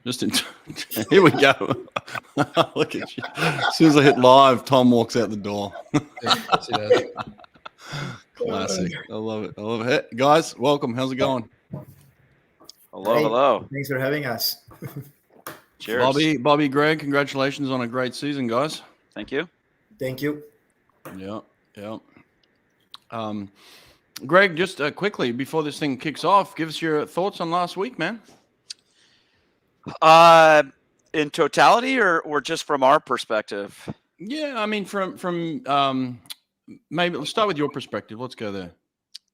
Just in here we go. Look at you. As soon as I hit live, Tom walks out the door. Classic. I love it. I love it. Hey, guys, welcome. How's it going? Hello, hello. Thanks for having us. Cheers. Bobby, Greg, congratulations on a great season, guys. Thank you. Thank you. Yeah. Greg, just quickly before this thing kicks off, give us your thoughts on last week, man. In totality or just from our perspective? Yeah, I mean from maybe let's start with your perspective. Let's go there.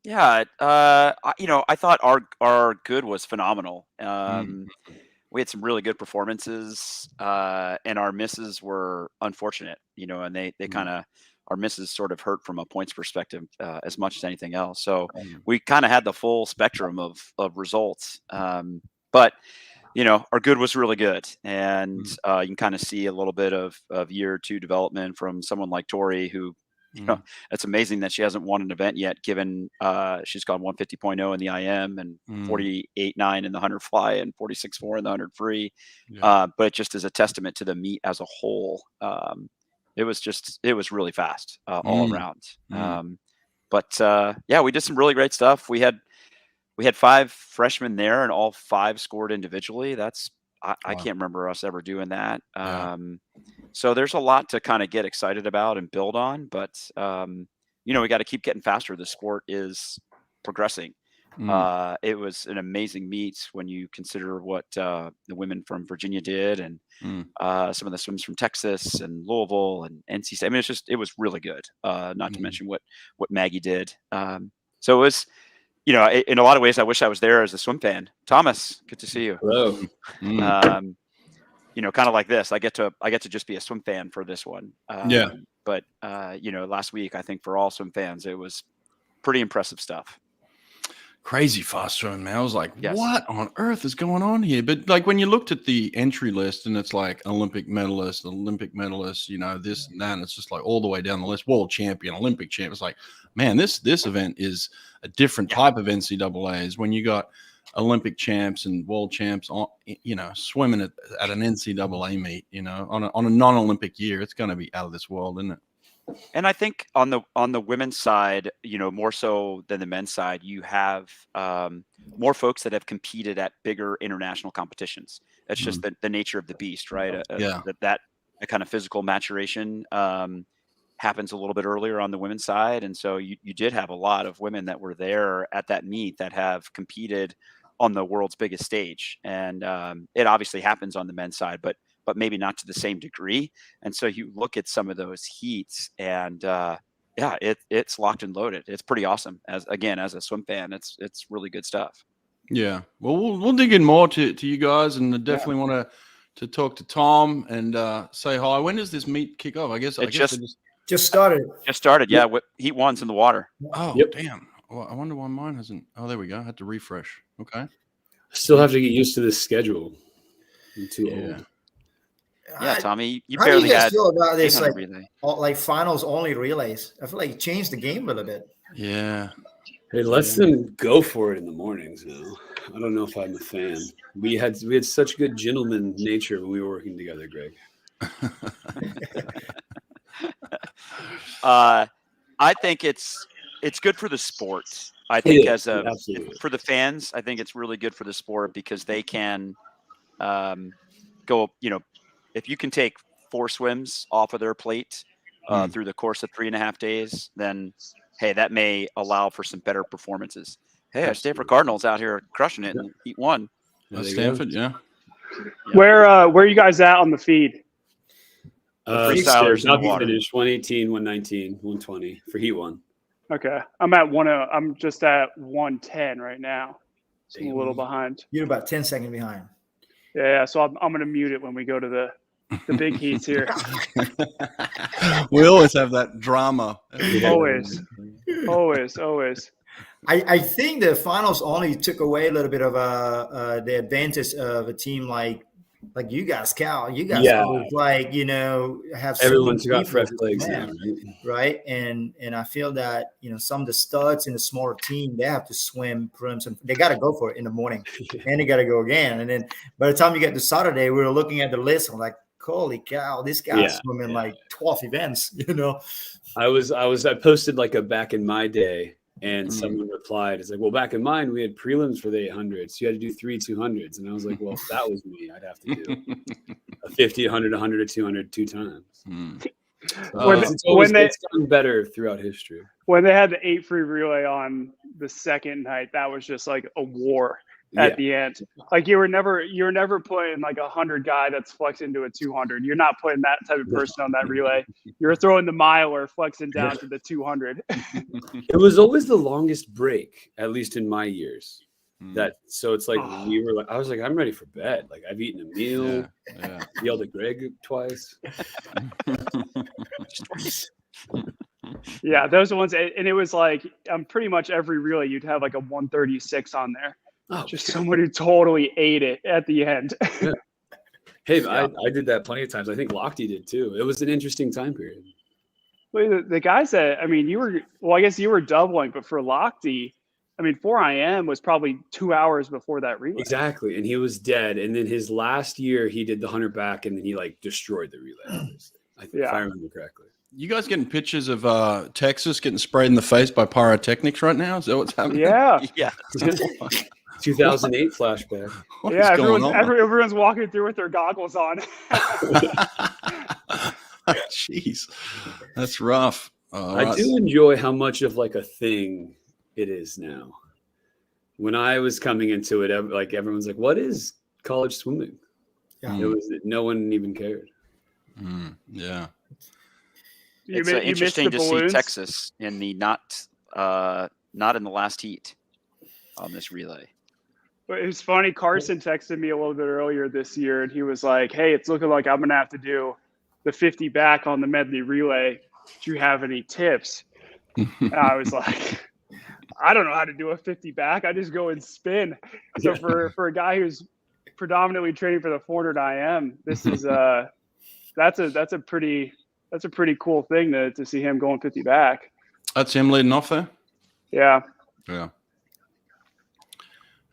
Yeah, I thought our good was phenomenal. We had some really good performances, and our misses were unfortunate, and they kind of, our misses sort of hurt from a points perspective as much as anything else. So we kind of had the full spectrum of results. But, our good was really good. And you can kind of see a little bit of year two development from someone like Tori, who, it's amazing that she hasn't won an event yet, given she's gone 150.0 in the IM and 48.9 in the 100 fly and 46.4 in the 100 free. But just as a testament to the meet as a whole, it was really fast all around. But we did some really great stuff. We had 5 freshmen there, and all 5 scored individually. That's I can't remember us ever doing that. So there's a lot to kind of get excited about and build on, but we got to keep getting faster. The sport is progressing. It was an amazing meet when you consider what the women from Virginia did, and some of the swims from Texas and Louisville and NC State. I mean, it was really good. Not to mention what Maggie did. So it was, in a lot of ways, I wish I was there as a swim fan. Thomas, good to see you. Hello. Kind of like this, I get to just be a swim fan for this one. But last week, I think for all swim fans, it was pretty impressive stuff. Crazy fast swimming, man. I was like, what on earth is going on here? But like when you looked at the entry list and it's like Olympic medalist, this and that, and it's just like all the way down the list, world champion, Olympic champion. It's like, man, this event is a different type of NCAAs when you got Olympic champs and world champs on, swimming at an NCAA meet, on a non-Olympic year. It's going to be out of this world, isn't it? And I think on the women's side, more so than the men's side, you have more folks that have competed at bigger international competitions. That's just the nature of the beast, right? That kind of physical maturation happens a little bit earlier on the women's side. And so you did have a lot of women that were there at that meet that have competed on the world's biggest stage. And it obviously happens on the men's side, but maybe not to the same degree. And so you look at some of those heats and it's locked and loaded. It's pretty awesome. As a swim fan, it's really good stuff. Yeah. Well, we'll dig in more to you guys, and I definitely want to talk to Tom and say hi. When does this meet kick off? I guess it just started. Just started. Yeah. Heat 1's in the water. Oh, damn. Well, I wonder why mine hasn't. Oh, there we go. I had to refresh. Okay. I still have to get used to this schedule. I'm too old. Yeah, Tommy, you how barely do you guys had feel about this relay. finals only relays? I feel like it changed the game a little bit. Yeah. Hey, let's them go for it in the mornings now. I don't know if I'm a fan. We had such good gentleman nature when we were working together, Greg. I think it's good for the sport. I think for the fans, I think it's really good for the sport because they can go, if you can take 4 swims off of their plate through the course of 3.5 days, then, hey, that may allow for some better performances. Hey, our Stanford Cardinals out here crushing it in Heat 1. Stanford, yeah. Where are you guys at on the feed? Freestylers in the water. Finished 118, 119, 120 for Heat 1. Okay, I'm just at 110 right now. So I'm a little behind. You're about 10 seconds behind. Yeah. So I'm going to mute it when we go to the big heats here. We always have that drama. Always. I think the finals only took away a little bit of the advantage of a team like like you guys, Cal, you guys Yeah. always like, have so Everyone's many got fresh people, legs now, man, right? right? And I feel that some of the studs in the smaller team, they have to swim prelims and they got to go for it in the morning, and they got to go again. And then by the time you get to Saturday, we were looking at the list. I'm like, holy cow, this guy's swimming like 12 events. I posted like a back in my day, and someone replied, it's like, well, back in mine, we had prelims for the 800, so you had to do 3 200s. And I was like, well, if that was me, I'd have to do a 50, 100, 100, or 200 2 times. It's gotten better throughout history. When they had the 8 free relay on the second night, that was just like a war at the end. Like you were never putting like 100 guy that's flexing into a 200. You're not putting that type of person on that relay. You're throwing the miler flexing down to the 200. It was always the longest break, at least in my years. So it's like I was like, I'm ready for bed. Like I've eaten a meal. Yelled at Greg twice. Yeah, those are the ones, and it was like pretty much every relay you'd have like a 136 on there. Just someone who totally ate it at the end. Hey, I did that plenty of times. I think Lochte did too. It was an interesting time period. Well, the guys that I guess you were doubling, but for Lochte, 4IM was probably 2 hours before that relay. Exactly, and he was dead. And then his last year, he did the 100 back, and then he like destroyed the relay. If I remember correctly. You guys getting pictures of Texas getting sprayed in the face by pyrotechnics right now? Is that what's happening? Yeah. 2008 flashback. Everyone's walking through with their goggles on. Jeez, that's rough. I do enjoy how much of like a thing it is now. When I was coming into it, like everyone's like, "What is college swimming?" Yeah. It was no one even cared. Yeah. It's interesting to see Texas in the not in the last heat on this relay. But it was funny. Carson texted me a little bit earlier this year, and he was like, "Hey, it's looking like I'm gonna have to do the 50 back on the medley relay. Do you have any tips?" And I was like, "I don't know how to do a 50 back. I just go and spin." So for a guy who's predominantly training for the 400 IM, this is that's a pretty cool thing to see him going 50 back. That's him leading off there? Yeah. Yeah.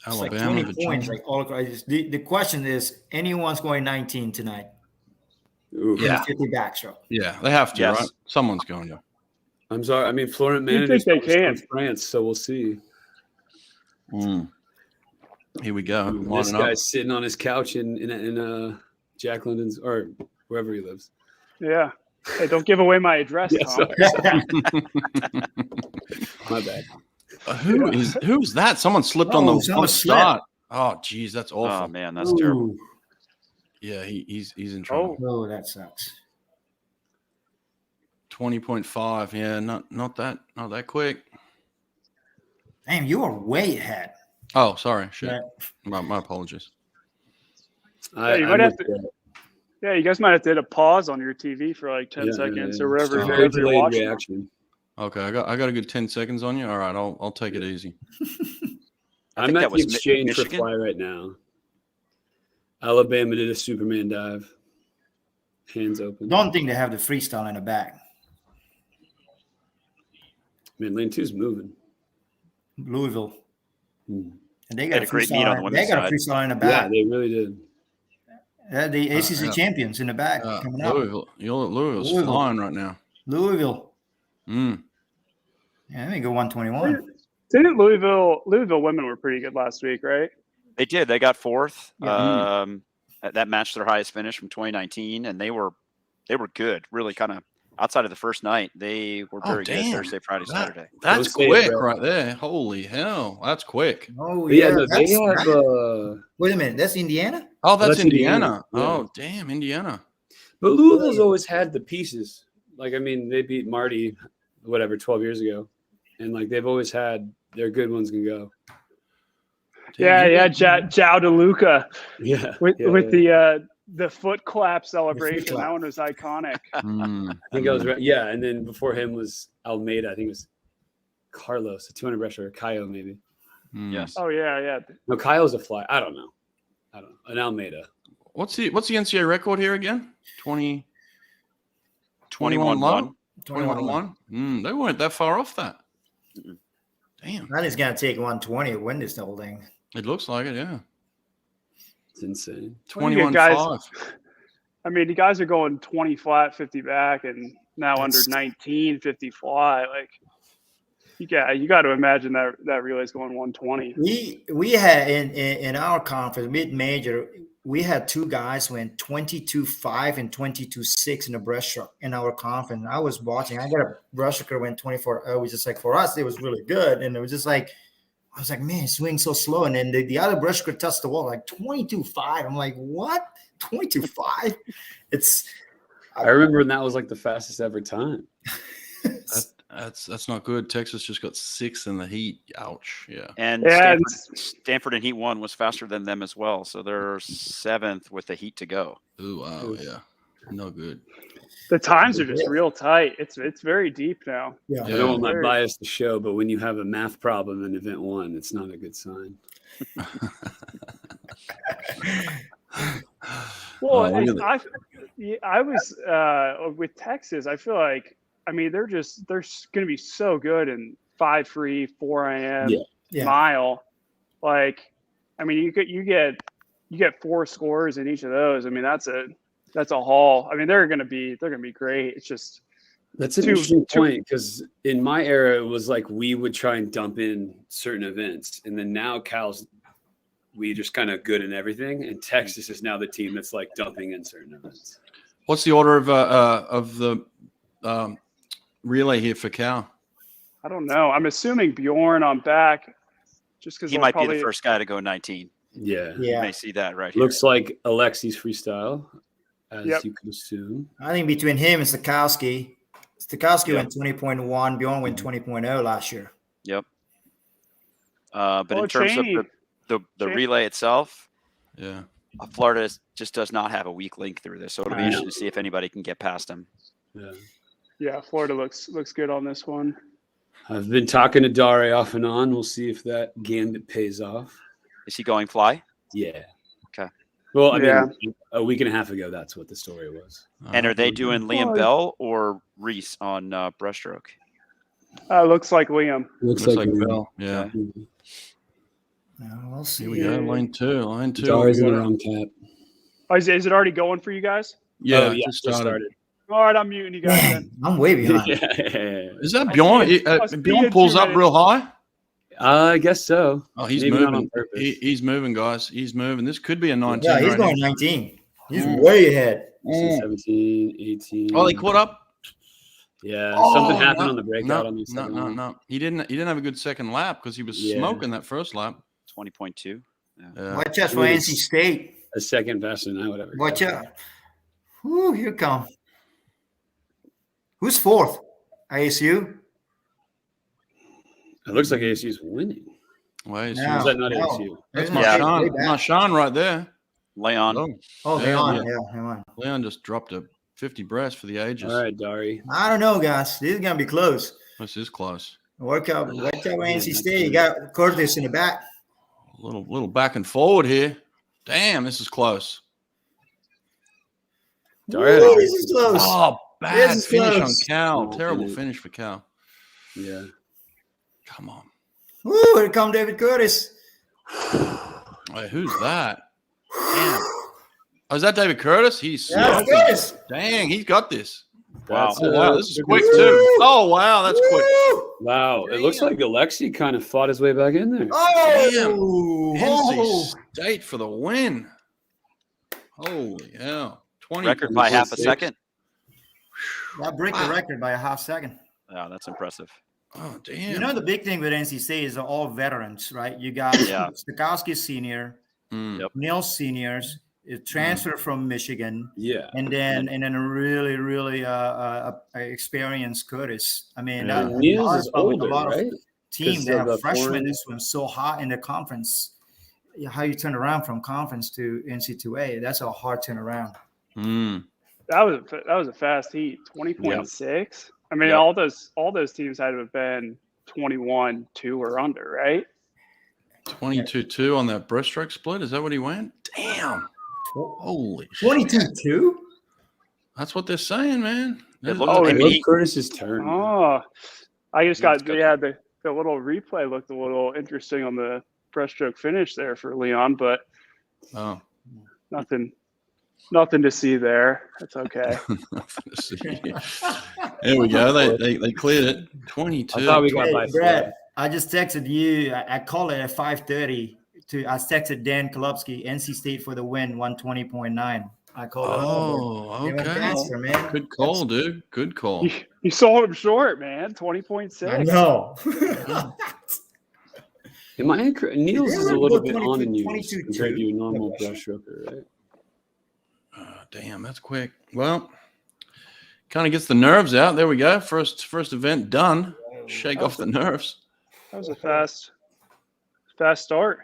It's like 20 points, like all across. The question is, anyone's going 19 tonight? Yeah. 50 back, so. Yeah, they have to, right? Someone's going to. I'm sorry. Florent managers from France, so we'll see. Here we go. This guy's sitting on his couch in Jack London's or wherever he lives. Yeah. Hey, don't give away my address, Tom. Sorry. My bad. Who's that? Someone slipped on the start. Oh, geez, that's awful. Oh man, that's terrible. Yeah, he's in trouble. Oh, that sucks. 20.5. Yeah, not that quick. Damn, you are way ahead. Oh, sorry. Shit. My apologies. You might have to. Yeah, you guys might have to hit a pause on your TV for like 10 seconds or whatever you're watching. Reaction. Okay, I got a good 10 seconds on you. All right, I'll take it easy. I'm at the exchange for fly right now. Alabama did a Superman dive. Hands open. Don't think they have the freestyle in the back. Man, lane 2's moving. Louisville. And they got a great meet on the women's side. They got a freestyle in the back. Yeah, they really did. The ACC champions in the back coming out. Louisville's flying right now. Louisville. Yeah, let me go 121. Didn't Louisville women were pretty good last week, right? They did. They got 4th. Yeah. That matched their highest finish from 2019, and they were good. Really, kind of outside of the first night, they were very good Thursday, Friday, Saturday. That's quick right there. Holy hell, that's quick. Oh yeah, they have. Wait a minute, that's Indiana. Oh, that's Indiana. Yeah. Oh, damn, Indiana. But Louisville's always had the pieces. Like, they beat Marty, 12 years ago, and like they've always had their good ones can go. Yeah, Joao DeLuca. Yeah, with the foot clap celebration. That one was iconic. I think I was right. Yeah, and then before him was Almeida. I think it was Carlos, a 200 breaststroke, Caio maybe. Yes. Oh yeah. No, Caio's a fly. I don't know. An Almeida. What's the NCAA record here again? 21-1. 21-1. They weren't that far off that. Damn. That is going to take 120 to win this whole thing. It looks like it, yeah. It's insane. 21-5. I mean, the guys are going 20 flat, 50 back, and now under 19, 50 fly. Like, you got to imagine that relay is going 120. We had in our conference, mid-major, we had two guys went 22.5 and 22.6 in the breaststroke in our conference. I was watching. I got a breaststroker went 24.0, which is like, for us, it was really good. And it was just like, I was like, man, swing so slow. And then the other breaststroker touched the wall, like 22.5. I'm like, what? 22.5? I remember when that was like the fastest ever time. That's not good. Texas just got 6 in the heat. Ouch. Yeah. And Stanford in heat 1 was faster than them as well. So they're 7th with the heat to go. Ooh, wow. Yeah. No good. The times are just real tight. It's very deep now. Yeah. I don't want my bias to show, but when you have a math problem in event 1, it's not a good sign. Well, I was with Texas. I feel like, I mean, they're going to be so good in 5 free, 4 a.m. mile. Like, I mean, you get 4 scores in each of those. I mean, that's a haul. I mean, they're going to be great. It's just that's an interesting point, because in my era, it was like we would try and dump in certain events, and then now Cal's. We just kind of good in everything, and Texas is now the team that's like dumping in certain events. What's the order of the relay here for Cal? I don't know. I'm assuming Bjorn on back, just because he might be the first guy to go 19. Yeah, you may see that right here. Looks like Alexi's freestyle, as you could assume. I think between him and Stokowski went 20.1, Bjorn went 20.0 last year. Yep. But in terms of the relay itself, Florida just does not have a weak link through this, so it'll be interesting to see if anybody can get past them. Yeah, Florida looks good on this one. I've been talking to Dare off and on. We'll see if that gambit pays off. Is he going fly? Yeah. Okay. Well, I mean, a week and a half ago, that's what the story was. And are they doing Liam Bell or Reese on breaststroke? Looks like Liam. Looks like Bell. Yeah. We'll see. Here we go. Line two. Dare's in the wrong tap. Oh, is it already going for you guys? Yeah, it just started. All right, I'm muting you guys. Man, I'm way behind. Is that Bjorn? Bjorn pulls up real high? I guess so. Oh, he's moving. He's moving, guys. He's moving. This could be a 19. Yeah, he's going 19. He's way ahead. 17, 18. Oh, they caught up? Yeah, something happened on the breakout on the second lap. No. He didn't have a good second lap because he was smoking that first lap. 20.2. Watch out for NC State. A second faster than I would ever. Watch out. Whoo, here come. Who's fourth? ISU? It looks like ASU's winning. Wait, is that not ASU? That's my Sean right there. Leon. Leon. Leon just dropped a 50 breast for the ages. All right, Dari. I don't know, guys. This is gonna be close. This is close. Watch out with NC State. You got Curtis in the back. A little back and forward here. Damn, this is close. Ooh, this is close. Oh, bad finish close. on Cal. Terrible finish for Cal. Yeah. Come on. Ooh, here come David Curtis. Wait, who's that? Damn. Oh, is that David Curtis? Curtis. Dang, he's got this. Wow. Wow, this is quick too. Oh, wow, that's quick. Wow, it looks like Alexi kind of fought his way back in there. Oh, NC State for the win. Holy hell. 20 record by half a second. That break the record by a half second. Yeah, that's impressive. Oh, damn. You know, the big thing with NC State is all veterans, right? You got Stokowski senior, Neal seniors, transfer from Michigan, and then a really, really experienced Curtis. I mean, Neal is older, a lot of teams that have freshmen that swim so hot in the conference. How you turn around from conference to NC2A? That's a hard turnaround. That was a fast heat. 20.6. I mean, all those teams had to have been 21-2 or under, right? 22-2 on that breaststroke split. Is that what he went? Damn. Holy shit. 22-2? That's what they're saying, man. It Oh, looked, I I mean, love he, Curtis's turn. Oh, I just got good. yeah. The little replay looked a little interesting on the breaststroke finish there for Leon, but Oh. nothing to see there. That's okay. Nothing to see. There we go. They cleared it. 22. I thought we got Hey, by Brad, 4. I just texted you. I called it at 5:30. I texted Dan Kolupski, NC State for the win, 120.9. I called it. Oh, They went okay. faster, man. Good call, dude. Good call. You sold him short, man. 20.6. I know. Am I incorrect? Niels is a little bit on in you 22-2. compared to your normal breaststroker, right? Damn, that's quick. Well, kind of gets the nerves out. There we go. First event done. Shake off the nerves. That was a fast start.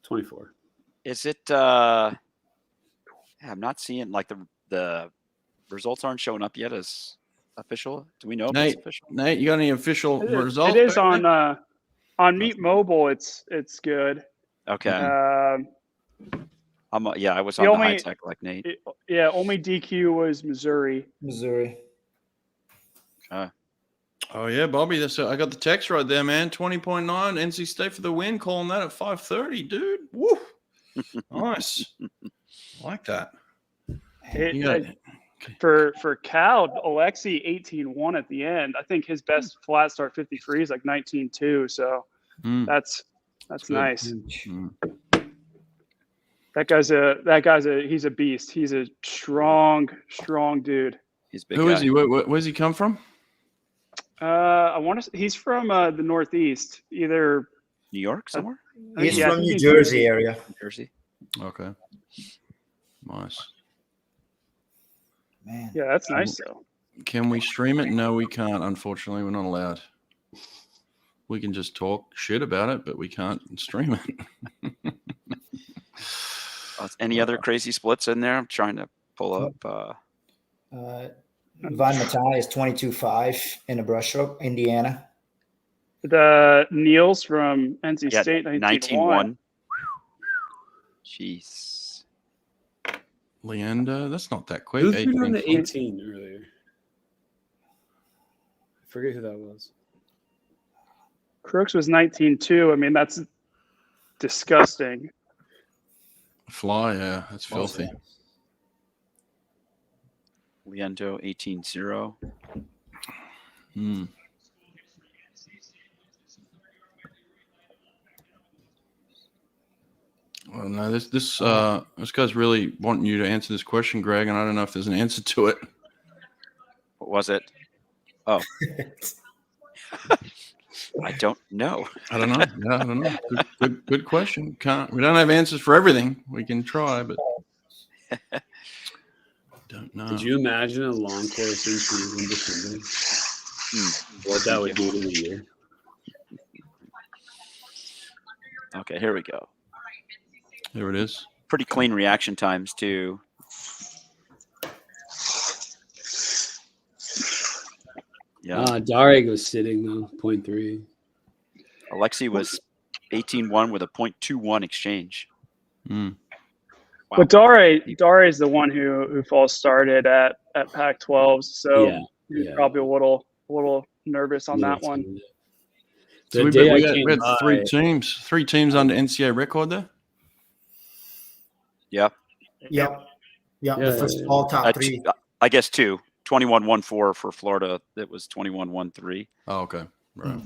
24. is it? I'm not seeing like the results aren't showing up yet as official. Do we know if it's official? Nate, you got any official results? It is on Meet Mobile. It's good. Okay. Um, I was the on the only- high tech like Nate. only DQ was Missouri. Oh yeah, Bobby. I got the text right there, man. 20.9 NC State for the win. Calling that at 5:30, dude. Woo. Nice. I like that. For Cal, Alexi 18-1 at the end. I think his best flat start 53 is like 19-2. So that's nice. That guy's he's a beast. He's a strong dude. He's a big. Who guy. is he? Where's he come from? I want to. He's from the Northeast, either New York somewhere. He's I from think New Jersey area. New Jersey. Okay. Nice. Man. Yeah, that's nice though. Can we stream it? No, we can't. Unfortunately, we're not allowed. We can just talk shit about it, but we can't stream it. Any other crazy splits in there? I'm trying to pull up. Van Matai is 22.5 in a breaststroke, Indiana. The Niels from NC Yeah, State, 19-1. Jeez. Leander, that's not that quick. Who threw on 18. the 18 earlier? I forget who that was. Crooks was 19-2. I mean, that's disgusting. Fly, yeah, that's filthy. Leandro 18-0. Well, no, this guy's really wanting you to answer this question, Greg, and I don't know if there's an answer to it. What was it? Oh. I don't know. I don't know. Yeah, I don't know. Good question. We don't have answers for everything. We can try, but don't know. Could you imagine a long course in season December? What that would do to the year? Okay, here we go. There it is. Pretty clean reaction times too. Yeah. Dareg was sitting though, 0.3. Alexi was 18-1 with a 0.21 exchange. Wow. But Dare is the one who false started at Pac-12, so he's probably a little nervous on that one. So we had three teams under NCAA record there. Yeah. Yep. The first all top three. I guess two. 21-1-4 for Florida. It was 21-1-3. Oh, okay. Right.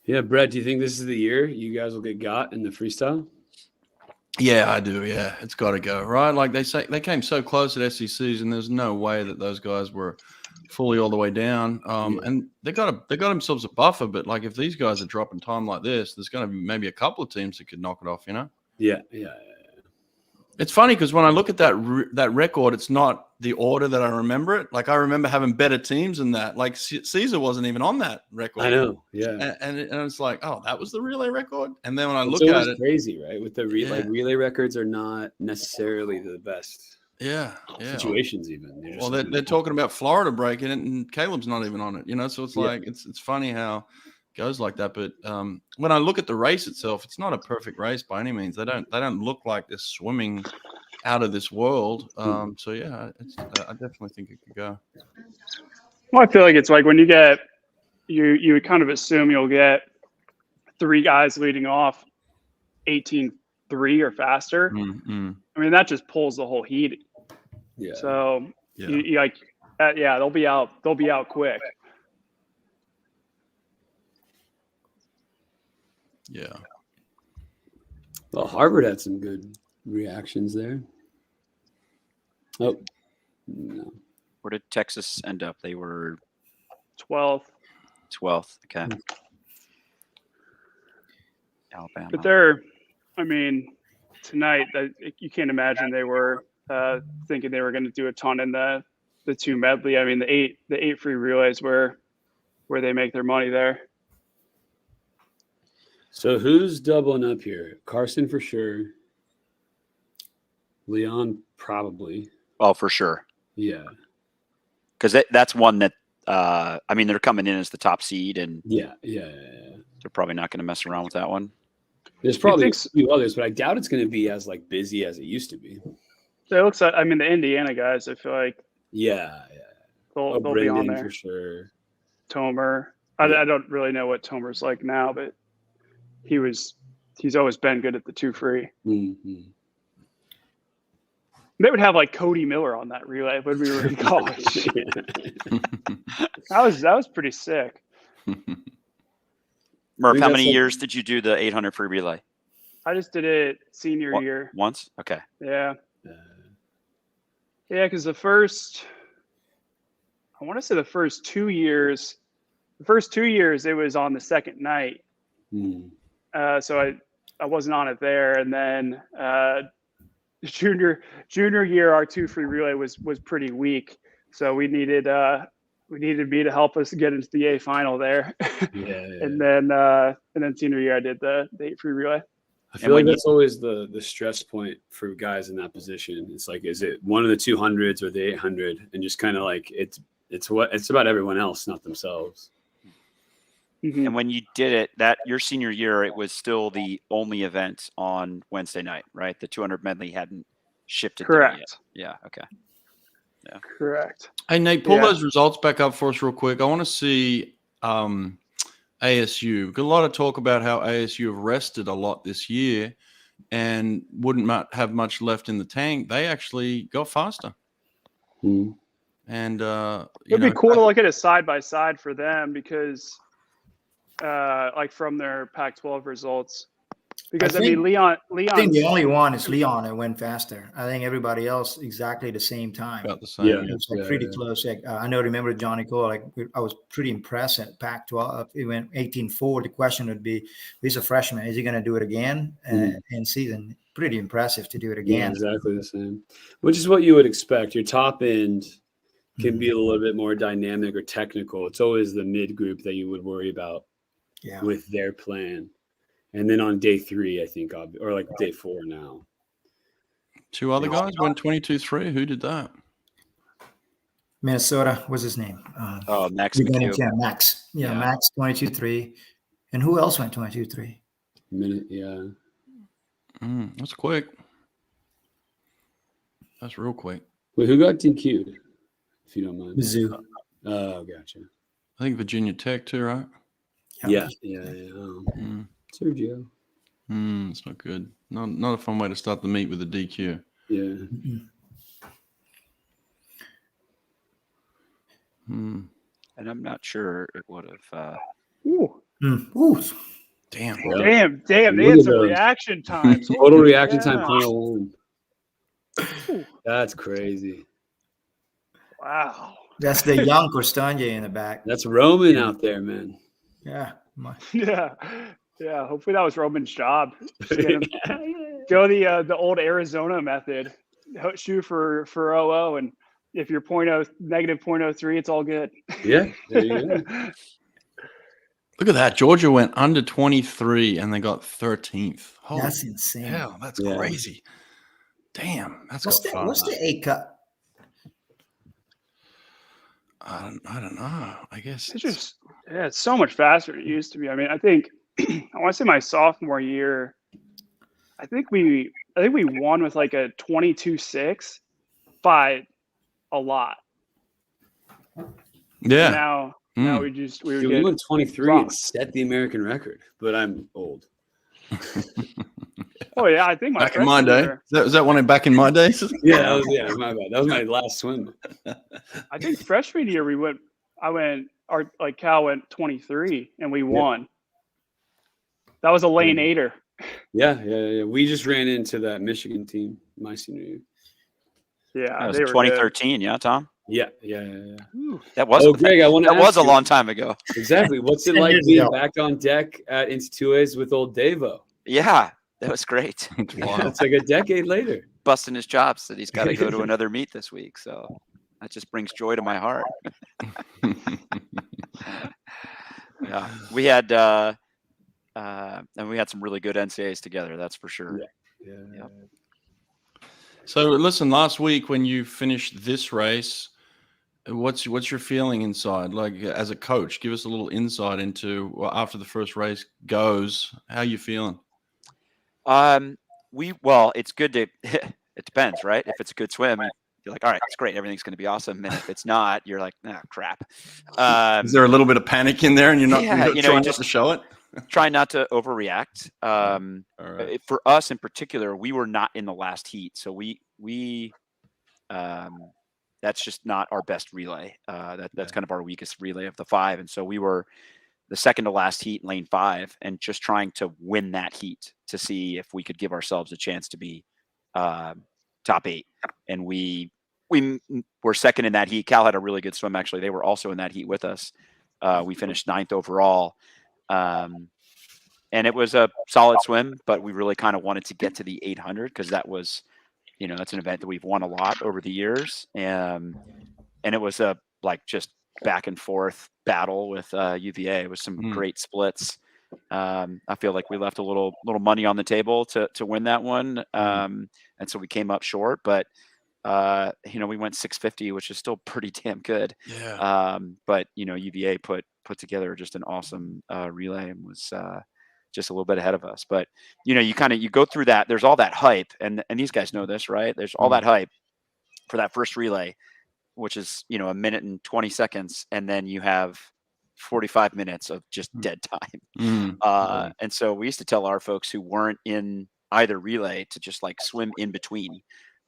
Yeah, Brett, do you think this is the year you guys will get got in the freestyle? Yeah, I do. Yeah, it's got to go, right? Like they say, they came so close at SECs, and there's no way that those guys were fully all the way down. And they got themselves a buffer, but like if these guys are dropping time like this, there's going to be maybe a couple of teams that could knock it off. You know? Yeah. It's funny because when I look at that record, it's not the order that I remember it. Like I remember having better teams than that. Like Caesar wasn't even on that record. I know. Yeah. And it's like, oh, that was the relay record. And then when I It's look at it, crazy, right? With the relay records are not necessarily the best. Yeah. Situations even. They're talking about Florida breaking it, and Caleb's not even on it. You know, so it's like it's funny how goes like that. But when I look at the race itself, it's not a perfect race by any means. They don't look like they're swimming out of this world. So yeah, I definitely think it could go. Well, I feel like it's like when you get you would kind of assume you'll get 3 guys leading off 18.3 or faster. Mm-hmm. I mean, that just pulls the whole heat. Yeah. So Yeah. you like, yeah, they'll be out quick. Yeah. Well, Harvard had some good reactions there. Oh, no. Where did Texas end up? They were 12th. 12th. Okay. Alabama. But I mean, tonight, you can't imagine they were thinking they were going to do a ton in the 2 medley. I mean, the 8 free relays where they make their money there. So who's doubling up here? Carson for sure. Leon probably. Oh, for sure. Yeah. Because that's one that I mean, they're coming in as the top seed, and Yeah. they're probably not going to mess around with that one. There's probably a few others, but I doubt it's going to be as like busy as it used to be. So it looks like, I mean, the Indiana guys, I feel like Yeah. they'll be on there for sure. Tomer. I don't really know what Tomer's like now, but he's always been good at the 2 free. Mm-hmm. They would have like Cody Miller on that relay when we were in college. That was pretty sick. Murph, how many years did you do the 800 free relay? I just did it senior year. Once? Okay. Yeah. Yeah, because I want to say the first 2 years it was on the second night. So I wasn't on it there. And then junior year, our 2 free relay was pretty weak. So we needed me to help us get into the A final there. And then senior year I did the 8 free relay. I feel like that's always the stress point for guys in that position. It's like, is it one of the 200s or the 800? And just kind of like it's about everyone else, not themselves. Mm-hmm. And when you did it, your senior year, it was still the only event on Wednesday night, right? The 200 medley hadn't shifted. Correct. Yeah. Okay. Yeah. Correct. Hey, Nate, pull those results back up for us real quick. I want to see ASU. Got a lot of talk about how ASU have rested a lot this year and wouldn't have much left in the tank. They actually got faster. Mm. And it'd be cool to look at it side by side for them because like from their Pac-12 results. Because I mean, Leon. I think the only one is Leon that went faster. I think everybody else exactly the same time. About the same. Yeah, it's like pretty close. Like, I remember Johnny Cole. Like I was pretty impressed at Pac-12. It went 18.4. The question would be, he's a freshman. Is he going to do it again in season? Pretty impressive to do it again. Yeah, exactly the same. Which is what you would expect. Your top end can be a little bit more dynamic or technical. It's always the mid group that you would worry about with their plan. And then on day 3, I think, or like day 4 now. 2 other guys went 22.3. Who did that? Minnesota. What's his name? Max. Max. Yeah, Max 22.3. And who else went 22.3? Yeah. That's quick. That's real quick. Wait, who got DQ'd? If you don't mind. Mizzou. Oh, gotcha. I think Virginia Tech too, right? Yeah. Sergio. It's not good. Not a fun way to start the meet with a DQ. Yeah. And I'm not sure it would have. Ooh. Damn. They had some reaction times. Total reaction time 0.01. That's crazy. Wow. That's the young Costanje in the back. That's Roman out there, man. Yeah. Yeah. Hopefully that was Roman's job. Go the old Arizona method. Shoot for 0.0, and if you're negative 0.03, it's all good. Yeah. There you go. Look at that. Georgia went under 23 and they got 13th. That's insane. Hell, that's crazy. Damn. What's the A cup? I don't know. I guess It's just, yeah, it's so much faster than it used to be. I mean, I think I want to say my sophomore year, I think we won with like a 22-6 by a lot. yeah. Now we would Dude, we get went 23 and dropped. set the American record, but I'm old. Oh yeah, I think my Back in my freshman day, year, was that one back in my days? Yeah, my bad. That was my last swim. I think freshman year Cal went 23 and we won. That was a lane 8er. Yeah. We just ran into that Michigan team my senior year. Yeah, That was they were 2013. Yeah, Tom. Yeah. Ooh, that was. Oh, Greg, I want to. That was a long time ago. Exactly. What's it 10 like years being ago. back on deck at NCAAs with old Davo? Yeah, that was great. Wow. It's like a decade later. Busting his chops that he's got to go to another meet this week. So that just brings joy to my heart. Yeah, we had and we had some really good NCAAs together. That's for sure. Yeah. So listen, last week when you finished this race, what's your feeling inside? Like as a coach, give us a little insight into after the first race goes, how you feeling? It's good to. It depends, right? If it's a good swim, you're like, all right, it's great, everything's going to be awesome. And if it's not, you're like, nah, crap. Is there a little bit of panic in there, and you're not trying not to show it? Try not to overreact. All right. For us in particular, we were not in the last heat, so we that's just not our best relay. That's kind of our weakest relay of the 5, and so we were the second to last heat in lane 5, and just trying to win that heat to see if we could give ourselves a chance to be top 8. And we were second in that heat. Cal had a really good swim, actually. They were also in that heat with us. We finished 9th overall. And it was a solid swim, but we really kind of wanted to get to the 800 because that was, that's an event that we've won a lot over the years. And it was a just back and forth battle with UVA. It was some great splits. I feel like we left a little money on the table to win that one. And so we came up short, but we went 650, which is still pretty damn good. Yeah. But UVA put together just an awesome relay and was just a little bit ahead of us. But you go through that. There's all that hype, and these guys know this, right? There's all that hype for that first relay, which is a minute and 20 seconds, and then you have 45 minutes of just dead time. And so we used to tell our folks who weren't in either relay to just swim in between.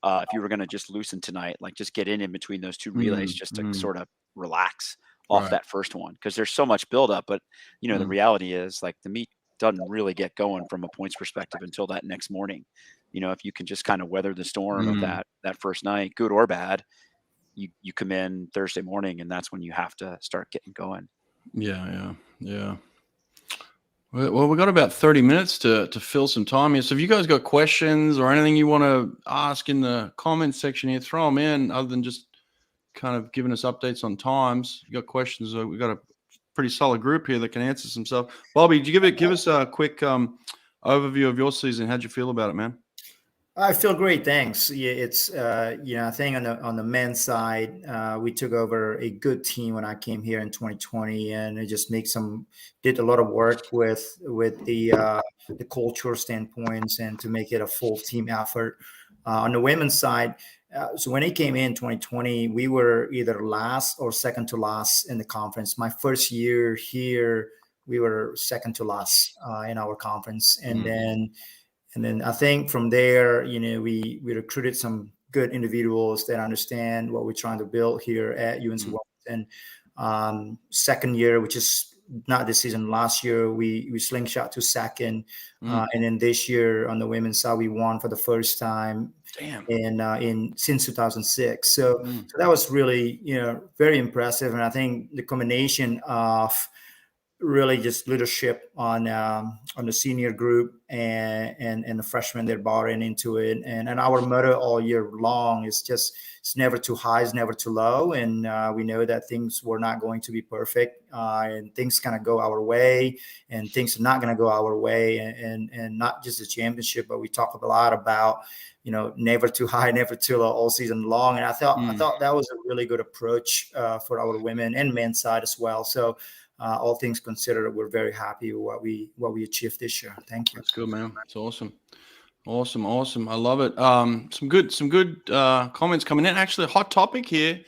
If you were going to just loosen tonight, just get in between those two relays just to sort of relax off that first one, because there's so much buildup. But the reality is the meet doesn't really get going from a points perspective until that next morning. If you can just kind of weather the storm of that first night, good or bad, you come in Thursday morning, and that's when you have to start getting going. Yeah. Well, we've got about 30 minutes to fill some time here. So if you guys got questions or anything you want to ask in the comments section here, throw them in, other than just kind of giving us updates on times. If you got questions, we've got a pretty solid group here that can answer some stuff. Bobby, did you give us a quick overview of your season? How'd you feel about it, man? I feel great, thanks. Yeah, it's I think on the men's side, we took over a good team when I came here in 2020, and it just did a lot of work with the culture standpoints and to make it a full team effort. On the women's side, so when it came in 2020, we were either last or second to last in the conference. My first year here, we were second to last in our conference, and then I think from there, we recruited some good individuals that understand what we're trying to build here at UNC Washington. Second year, which is not this season, last year, we slingshot to second. And then this year on the women's side, we won for the first time since 2006. So that was really, very impressive. And I think the combination of really just leadership on the senior group and the freshmen that bought into it. And our motto all year long is just, it's never too high, it's never too low. And we know that things were not going to be perfect, and things kind of go our way, and things are not going to go our way, and not just the championship, but we talk a lot about, you know, never too high, never too low all season long. And I thought that was a really good approach for our women and men's side as well. So all things considered, we're very happy with what we achieved this year. Thank you. That's good, man. That's awesome. Awesome. I love it. Some good comments coming in. Actually, a hot topic here.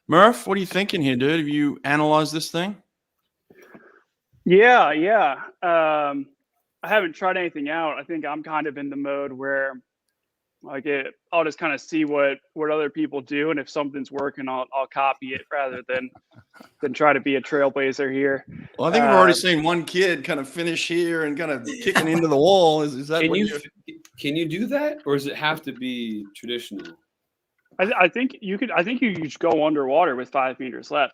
Murph, what are you thinking here, dude? Have you analyzed this thing? Yeah. I haven't tried anything out. I think I'm kind of in the mode where I'll just kind of see what other people do, and if something's working, I'll copy it rather than try to be a trailblazer here. Well, I think we've already seen one kid kind of finish here and kind of kicking into the wall. Is that can you do that, or does it have to be traditional? I think you could just go underwater with 5 meters left.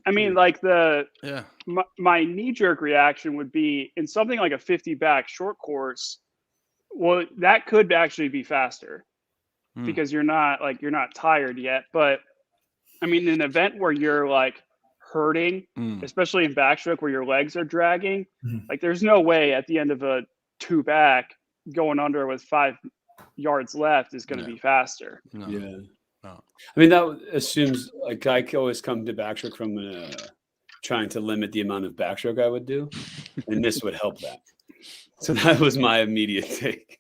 I mean, like my knee-jerk reaction would be in something like a 50 back short course. Well, that could actually be faster because you're not tired yet. But I mean, in an event where you're like hurting, especially in backstroke where your legs are dragging, like there's no way at the end of a 2 back going under with 5 yards left is going to be faster. No. Yeah. No. I mean, that assumes, like, I always come to backstroke from trying to limit the amount of backstroke I would do, and this would help that. So that was my immediate take.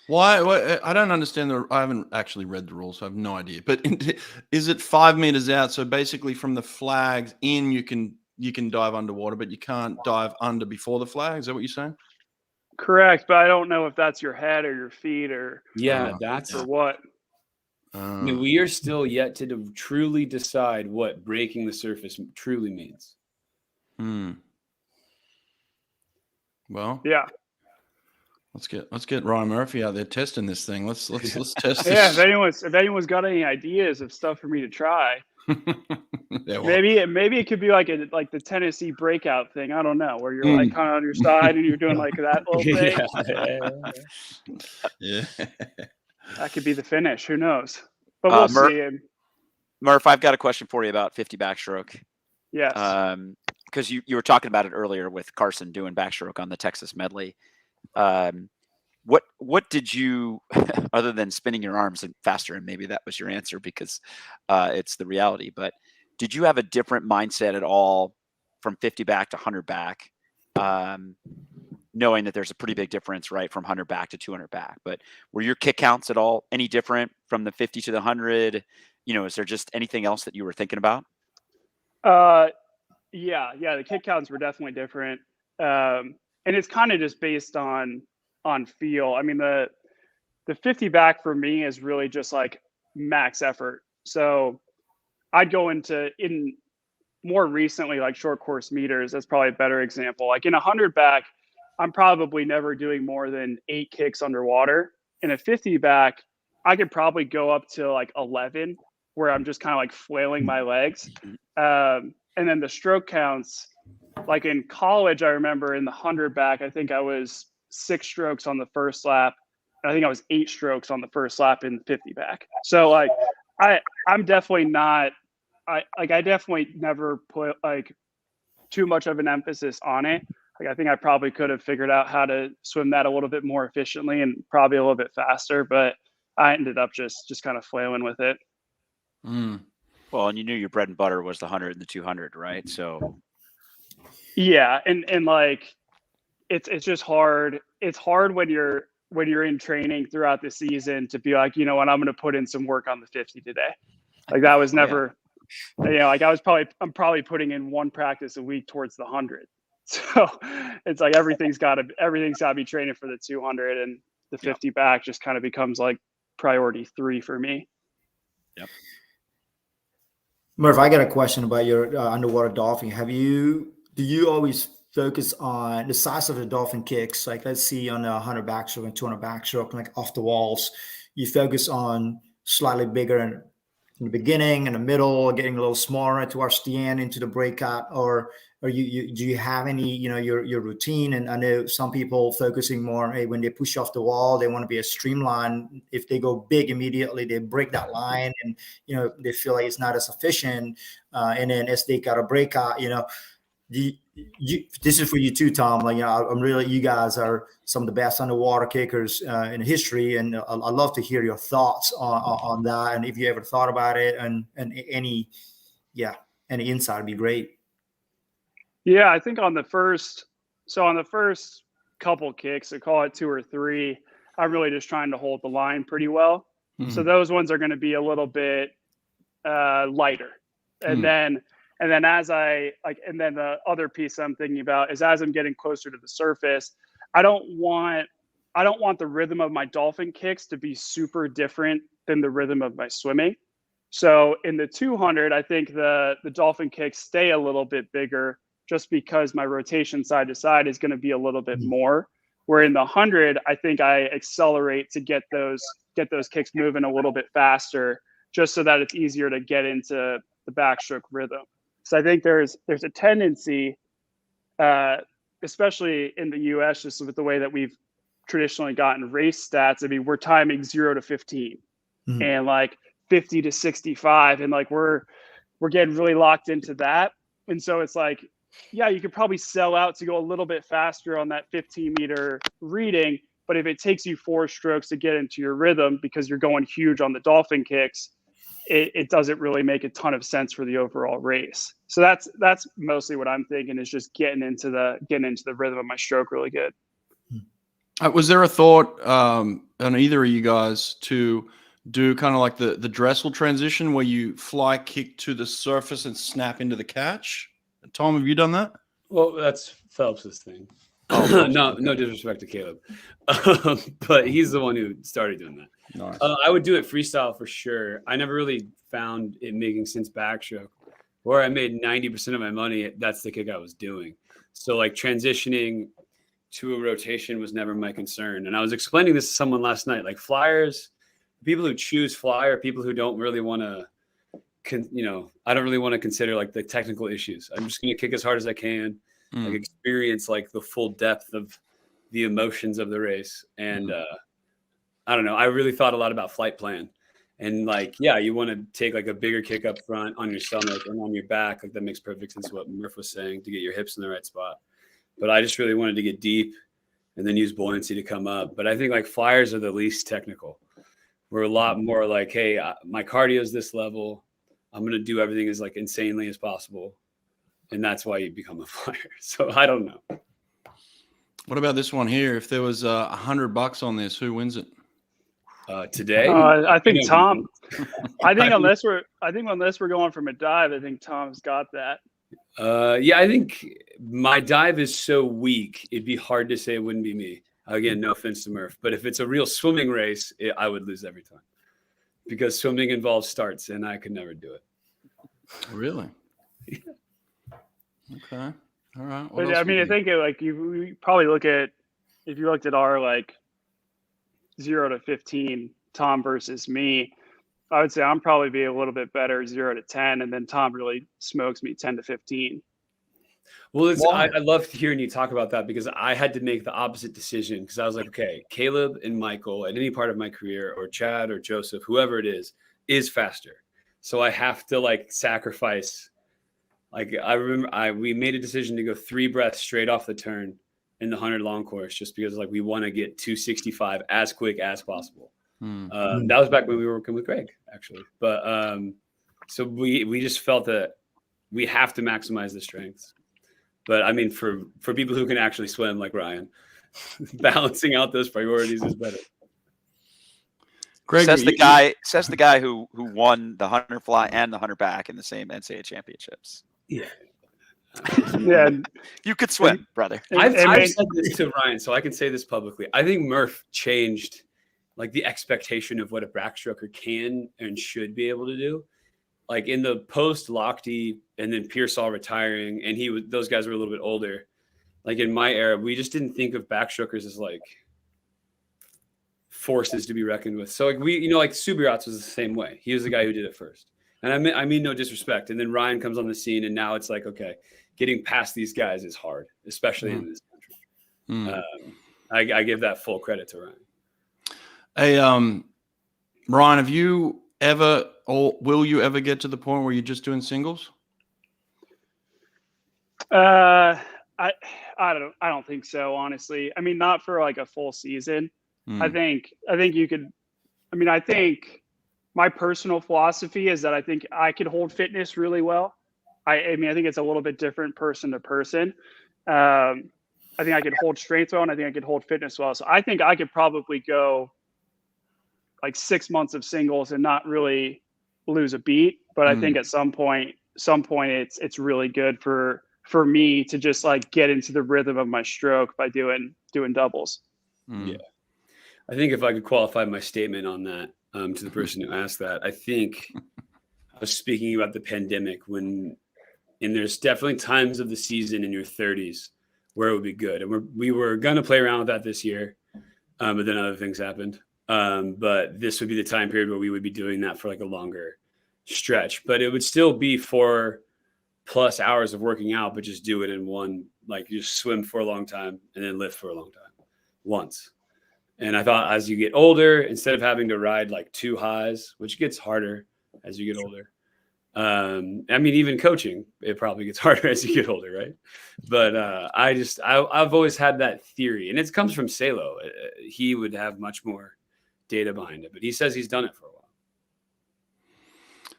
Why? I don't understand I haven't actually read the rules, so I have no idea. But is it 5 meters out? So basically, from the flags in, you can dive underwater, but you can't dive under before the flag. Is that what you're saying? Correct, but I don't know if that's your head or your feet or that's or what. I mean, we are still yet to truly decide what breaking the surface truly means. Well, yeah. Let's get Ryan Murphy out there testing this thing. Let's test this. Yeah, if anyone's got any ideas of stuff for me to try, maybe it could be like the Tennessee breakout thing. I don't know, where you're like kind of on your side and you're doing like that little thing. Yeah. That could be the finish. Who knows? But we'll see. Murph, I've got a question for you about 50 backstroke. Yes. Because you were talking about it earlier with Carson doing backstroke on the Texas medley. What did you, other than spinning your arms faster, and maybe that was your answer because it's the reality, but did you have a different mindset at all from 50 back to 100 back, knowing that there's a pretty big difference, right, from 100 back to 200 back? But were your kick counts at all any different from the 50 to the 100? You know, is there just anything else that you were thinking about? Yeah, the kick counts were definitely different. And it's kind of just based on feel. I mean, the 50 back for me is really just like max effort. So I'd go in more recently, like short course meters. That's probably a better example. Like in 100 back, I'm probably never doing more than 8 kicks underwater. In a 50 back, I could probably go up to like 11, where I'm just kind of like flailing my legs. And then the stroke counts, like in college, I remember in the 100 back, I think I was 6 strokes on the first lap. And I think I was 8 strokes on the first lap in 50 back. So like, I'm definitely not, I definitely never put like too much of an emphasis on it. Like, I think I probably could have figured out how to swim that a little bit more efficiently and probably a little bit faster, but I ended up just kind of flailing with it. Well, and you knew your bread and butter was the 100 and the 200, right? So yeah, and like it's just hard. It's hard when you're in training throughout the season to be like, you know what, I'm going to put in some work on the 50 today. Like that was never, you know, like I'm probably putting in 1 practice a week towards the 100. So it's like everything's got to be training for the 200, and the 50 back just kind of becomes like priority 3 for me. Yep. Murph, I got a question about your underwater dolphin. Do you always focus on the size of the dolphin kicks? Like, let's see on the 100 backstroke and 200 backstroke, like off the walls, you focus on slightly bigger in the beginning, in the middle, getting a little smaller towards the end into the breakout, or or do you have any, your routine? And I know some people focusing more, hey, when they push off the wall, they want to be a streamline. If they go big immediately, they break that line, and they feel like it's not as efficient. And then as they got a breakout, this is for you too, Tom. Like, I'm really, you guys are some of the best underwater kickers in history, and I'd love to hear your thoughts on that, and if you ever thought about it, and any insight would be great. Yeah, I think on the first couple kicks, I call it 2 or 3, I'm really just trying to hold the line pretty well. Mm-hmm. So those ones are going to be a little bit lighter, and then as and then the other piece I'm thinking about is as I'm getting closer to the surface, I don't want the rhythm of my dolphin kicks to be super different than the rhythm of my swimming. So in the 200, I think the dolphin kicks stay a little bit bigger, just because my rotation side to side is going to be a little bit more. Where in the 100, I think I accelerate to get those kicks moving a little bit faster, just so that it's easier to get into the backstroke rhythm. So I think there's a tendency, especially in the U.S., just with the way that we've traditionally gotten race stats. I mean, we're timing 0 to 15 and like 50 to 65, and like we're getting really locked into that. And so it's like, yeah, you could probably sell out to go a little bit faster on that 15-meter reading, but if it takes you 4 strokes to get into your rhythm because you're going huge on the dolphin kicks, it doesn't really make a ton of sense for the overall race. So that's mostly what I'm thinking, is just getting into the rhythm of my stroke really good. Was there a thought on either of you guys to do kind of like the Dressel transition, where you fly kick to the surface and snap into the catch? Tom, have you done that? Well, that's Phelps's thing. Oh, no disrespect to Caleb, but he's the one who started doing that. Nice. I would do it freestyle for sure. I never really found it making sense backstroke. Where I made 90% of my money, that's the kick I was doing. So like transitioning to a rotation was never my concern. And I was explaining this to someone last night, like flyers, people who choose fly are people who don't really want to, I don't really want to consider like the technical issues. I'm just going to kick as hard as I can, like experience like the full depth of the emotions of the race. And I don't know. I really thought a lot about flight plan, and like, yeah, you want to take like a bigger kick up front on your stomach and on your back. Like that makes perfect sense what Murph was saying, to get your hips in the right spot. But I just really wanted to get deep and then use buoyancy to come up. But I think like flyers are the least technical. We're a lot more like, hey, my cardio is this level. I'm going to do everything as like insanely as possible. And that's why you become a flyer. So I don't know. What about this one here? If there was $100 on this, who wins it? Today? I think Tom. I think unless we're going from a dive, I think Tom's got that. Yeah, I think my dive is so weak, it'd be hard to say it wouldn't be me. Again, no offense to Murph, but if it's a real swimming race, I would lose every time, because swimming involves starts, and I could never do it. Really? Yeah. Okay. All right. But, I mean, I think you probably if you looked at our like 0 to 15, Tom versus me, I would say I'm probably be a little bit better 0 to 10, and then Tom really smokes me 10 to 15. Well, I love hearing you talk about that, because I had to make the opposite decision, because I was like, okay, Caleb and Michael at any part of my career, or Chad or Joseph, whoever it is faster. So I have to like sacrifice. Like I remember we made a decision to go 3 breaths straight off the turn in the 100 long course, just because like we want to get 265 as quick as possible. That was back when we were working with Greg, actually. But so we just felt that we have to maximize the strengths. But I mean, for people who can actually swim like Ryan, balancing out those priorities is better. Greg, says the guy who won the 100 fly and the 100 back in the same NCAA championships. Yeah. Yeah, you could swim, brother. I've said this to Ryan, so I can say this publicly. I think Murph changed like the expectation of what a backstroker can and should be able to do. Like in the post Lochte and then Pearsall retiring, and those guys were a little bit older. Like in my era, we just didn't think of backstrokers as like forces to be reckoned with. So like like Subirats was the same way. He was the guy who did it first. And I mean no disrespect. And then Ryan comes on the scene, and now it's like, okay, getting past these guys is hard, especially in this country. I give that full credit to Ryan. Hey, Ryan, have you ever, or will you ever get to the point where you're just doing singles? I don't think so, honestly. I mean, not for like a full season. I think you could. I mean, I think my personal philosophy is that I think I could hold fitness really well. I mean, I think it's a little bit different person to person. I think I could hold strength well, and I think I could hold fitness well. So I think I could probably go like 6 months of singles and not really lose a beat. But I think at some point it's really good for me to just like get into the rhythm of my stroke by doing doubles. Yeah. I think if I could qualify my statement on that to the person who asked that, I think I was speaking about the pandemic and there's definitely times of the season in your 30s where it would be good. And we were going to play around with that this year, but then other things happened. But this would be the time period where we would be doing that for like a longer stretch, but it would still be 4+ hours of working out, but just do it in one, like you just swim for a long time and then lift for a long time once. And I thought as you get older, instead of having to ride like 2 highs, which gets harder as you get older. I mean, even coaching, it probably gets harder as you get older, right? But I've always had that theory, and it comes from Salo. He would have much more data behind it, but he says he's done it for a while.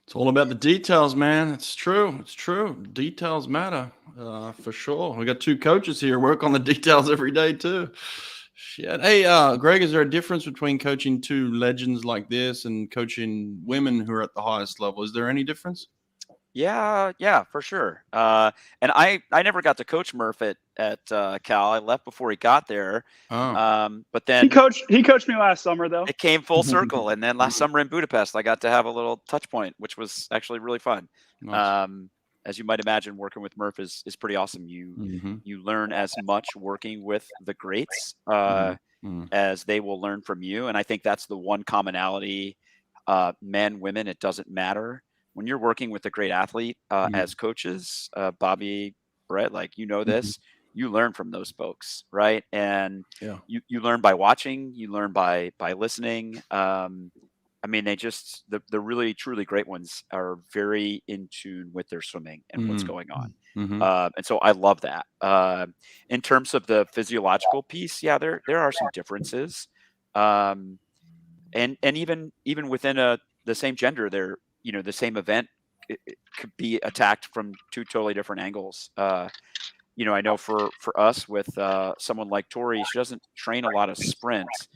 It's all about the details, man. It's true. It's true. Details matter for sure. We got 2 coaches here work on the details every day too. Shit. Hey, Greg, is there a difference between coaching 2 legends like this and coaching women who are at the highest level? Is there any difference? Yeah, for sure. And I never got to coach Murph at Cal. I left before he got there. But then he coached me last summer though. It came full circle, and then last summer in Budapest, I got to have a little touch point, which was actually really fun. Nice. As you might imagine, working with Murph is pretty awesome. You learn as much working with the greats as they will learn from you, and I think that's the one commonality. Men, women, it doesn't matter. When you're working with a great athlete as coaches, Bobby, Brett, like this, you learn from those folks, right? And you learn by watching, you learn by listening. I mean, the really truly great ones are very in tune with their swimming and what's going on. And so I love that. In terms of the physiological piece, there are some differences. And even within the same gender, the same event it could be attacked from 2 totally different angles. I know for us with someone like Tori, she doesn't train a lot of sprints.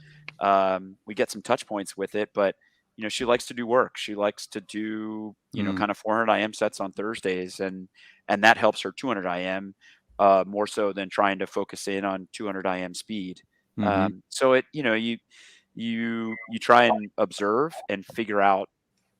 We get some touch points with it, but she likes to do work. She likes to do, kind of 400 IM sets on Thursdays, and that helps her 200 IM more so than trying to focus in on 200 IM speed. So it, you try and observe and figure out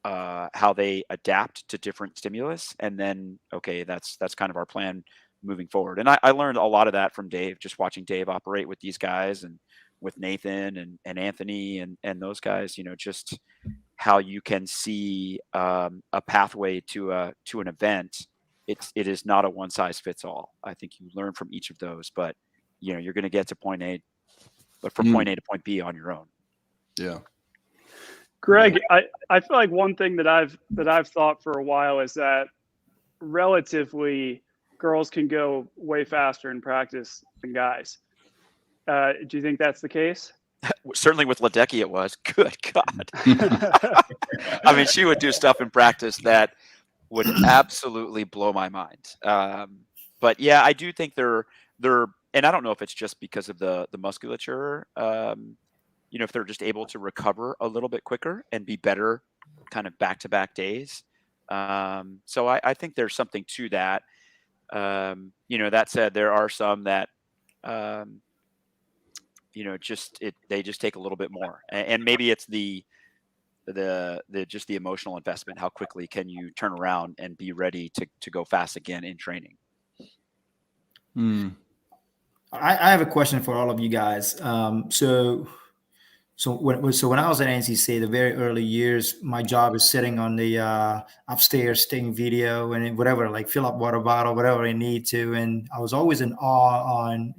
how they adapt to different stimulus, and then that's kind of our plan moving forward. And I learned a lot of that from Dave, just watching Dave operate with these guys and with Nathan and Anthony and those guys, just how you can see a pathway to an event. It is not a one size fits all. I think you learn from each of those, but you're going to get to point A, but from point A to point B on your own. Yeah. Greg, I feel like one thing that I've thought for a while is that relatively girls can go way faster in practice than guys. Do you think that's the case? Certainly with Ledecky it was. Good God. I mean, she would do stuff in practice that would absolutely blow my mind. But yeah, I do think they're, and I don't know if it's just because of the musculature, if they're just able to recover a little bit quicker and be better kind of back-to-back days. So I think there's something to that. That said, there are some that, they just take a little bit more, and maybe it's the just the emotional investment. How quickly can you turn around and be ready to go fast again in training? I have a question for all of you guys. So So when I was at NCAA, the very early years, my job is sitting on the upstairs, taking video and whatever, like fill up water bottle, whatever I need to. And I was always in awe on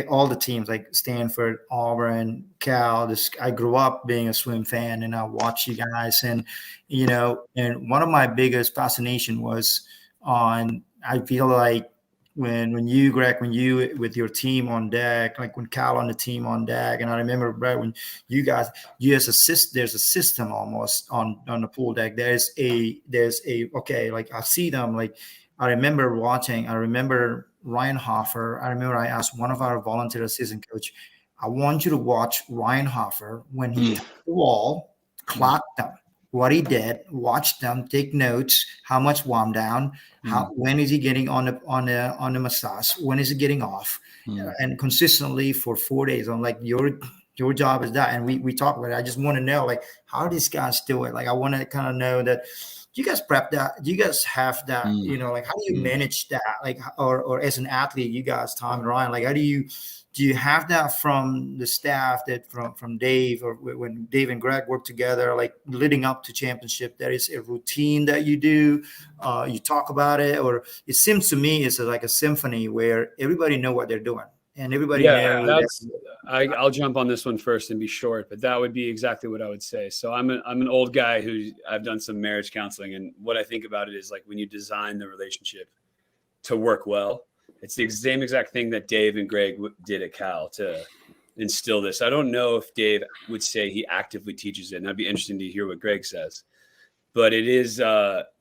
all the teams, like Stanford, Auburn, Cal. I grew up being a swim fan, and I watched you guys. And and one of my biggest fascination was on. I feel like when you, Greg, when you with your team on deck, like when Cal on the team on deck, and I remember, Brett, when you guys, there's a system almost on the pool deck. There's a okay, like I see them, like I remember Ryan Hoffer. I remember I asked one of our volunteer assistant coach, I want you to watch Ryan Hoffer when he touched the wall, clock them. What he did, watch them, take notes, how much warm down, when is he getting on the massage, when is he getting off, and consistently for 4 days. I'm like, your job is that, and we talk about it. I just want to know, like, how these guys do it. Like, I want to kind of know that. Do you guys prep that? Do you guys have that? Like, how do you manage that? Like, or as an athlete, you guys, Tom and Ryan, like, how do you have that from the staff, that from Dave, or when Dave and Greg work together, like leading up to championship, there is a routine that you do, you talk about it, or it seems to me it's like a symphony where everybody know what they're doing and everybody knows. I'll jump on this one first and be short, but that would be exactly what I would say. So I'm an old guy who I've done some marriage counseling, and what I think about it is, like, when you design the relationship to work well, it's the same exact thing that Dave and Greg did at Cal to instill this. I don't know if Dave would say he actively teaches it, and that'd be interesting to hear what Greg says. But it is,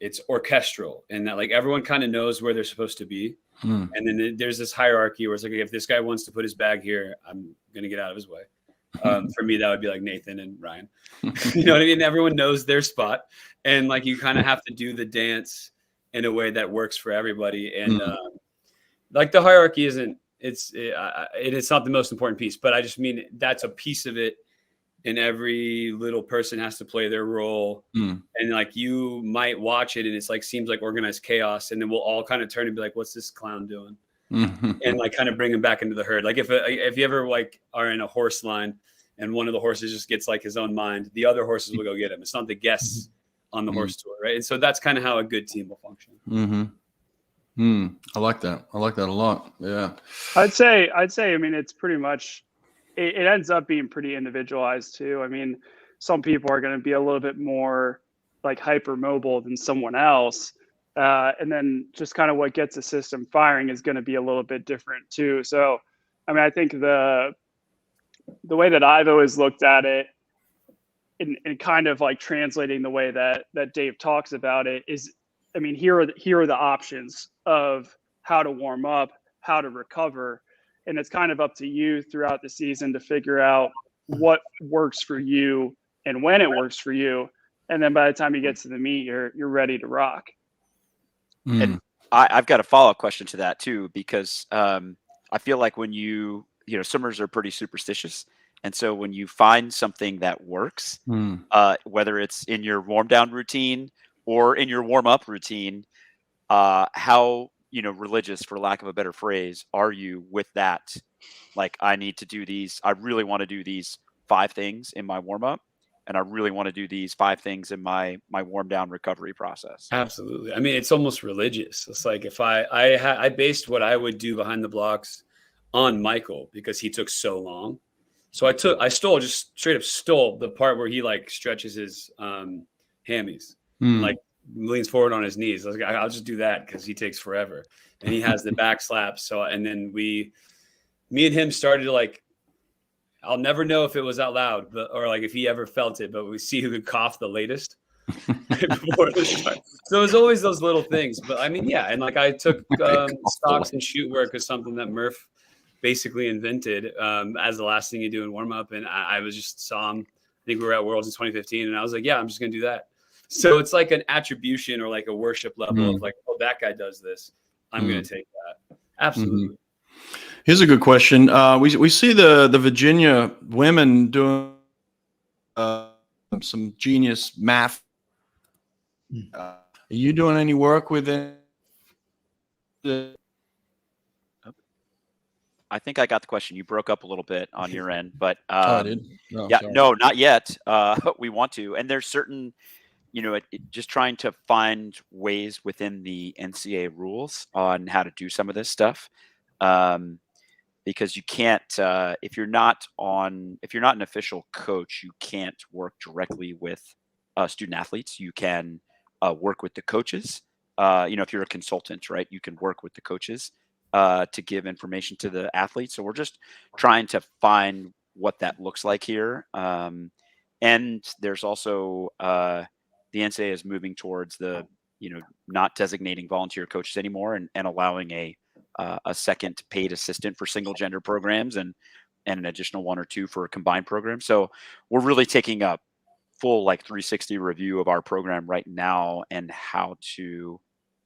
it's orchestral, and that, like, everyone kind of knows where they're supposed to be. And then there's this hierarchy where it's like, if this guy wants to put his bag here, I'm going to get out of his way. For me, that would be like Nathan and Ryan. You know what I mean? Everyone knows their spot, and like, you kind of have to do the dance in a way that works for everybody. And like, the hierarchy isn't, it's not the most important piece, but I just mean that's a piece of it, and every little person has to play their role. And like, you might watch it and it's like, seems like organized chaos, and then we'll all kind of turn and be like, what's this clown doing? And like, kind of bring him back into the herd. Like, if you ever like are in a horse line and one of the horses just gets like his own mind, the other horses will go get him. It's not the guests on the horse tour, right? And so that's kind of how a good team will function. I like that. I like that a lot. Yeah. I'd say, I mean, it's pretty much, it ends up being pretty individualized too. I mean, some people are going to be a little bit more like hypermobile than someone else. And then just kind of what gets the system firing is going to be a little bit different too. So, I mean, I think the way that I've always looked at it, and kind of like translating the way that Dave talks about it, is, I mean, here are the options of how to warm up, how to recover. And it's kind of up to you throughout the season to figure out what works for you and when it works for you. And then by the time you get to the meet, you're ready to rock. And I've got a follow-up question to that too, because I feel like when swimmers are pretty superstitious. And so when you find something that works, whether it's in your warm down routine or in your warm up routine, how, religious, for lack of a better phrase, are you with that? Like, I need to do these. I really want to do these 5 things in my warm up, and I really want to do these 5 things in my warm down recovery process. Absolutely. I mean, it's almost religious. It's like, if I based what I would do behind the blocks on Michael, because he took so long. So I just straight up stole the part where he like stretches his hammies, like leans forward on his knees. I was like, I'll just do that because he takes forever, and he has the back slaps. So, and then me and him started to, like, I'll never know if it was out loud, or like if he ever felt it, but we see who could cough the latest before the start. So it was always those little things. But I mean, yeah, and like, I took stocks and shoot work as something that Murph basically invented as the last thing you do in warm up, and I was just saw him. I think we were at Worlds in 2015, and I was like, yeah, I'm just gonna do that. So it's like an attribution or like a worship level of like, oh, that guy does this, I'm going to take that. Absolutely. Here's a good question. We see the Virginia women doing some genius math. Are you doing any work with it? I think I got the question. You broke up a little bit on your end, but I did. No, yeah, sorry. no, not yet. We want to, and there's certain, just trying to find ways within the NCAA rules on how to do some of this stuff, because you can't, if you're not an official coach, you can't work directly with student athletes. You can work with the coaches. If you're a consultant, right, you can work with the coaches to give information to the athletes. So we're just trying to find what that looks like here. And there's also the NCAA is moving towards the, not designating volunteer coaches anymore and allowing a second paid assistant for single gender programs and an additional 1 or 2 for a combined program. So we're really taking a full 360 review of our program right now and how to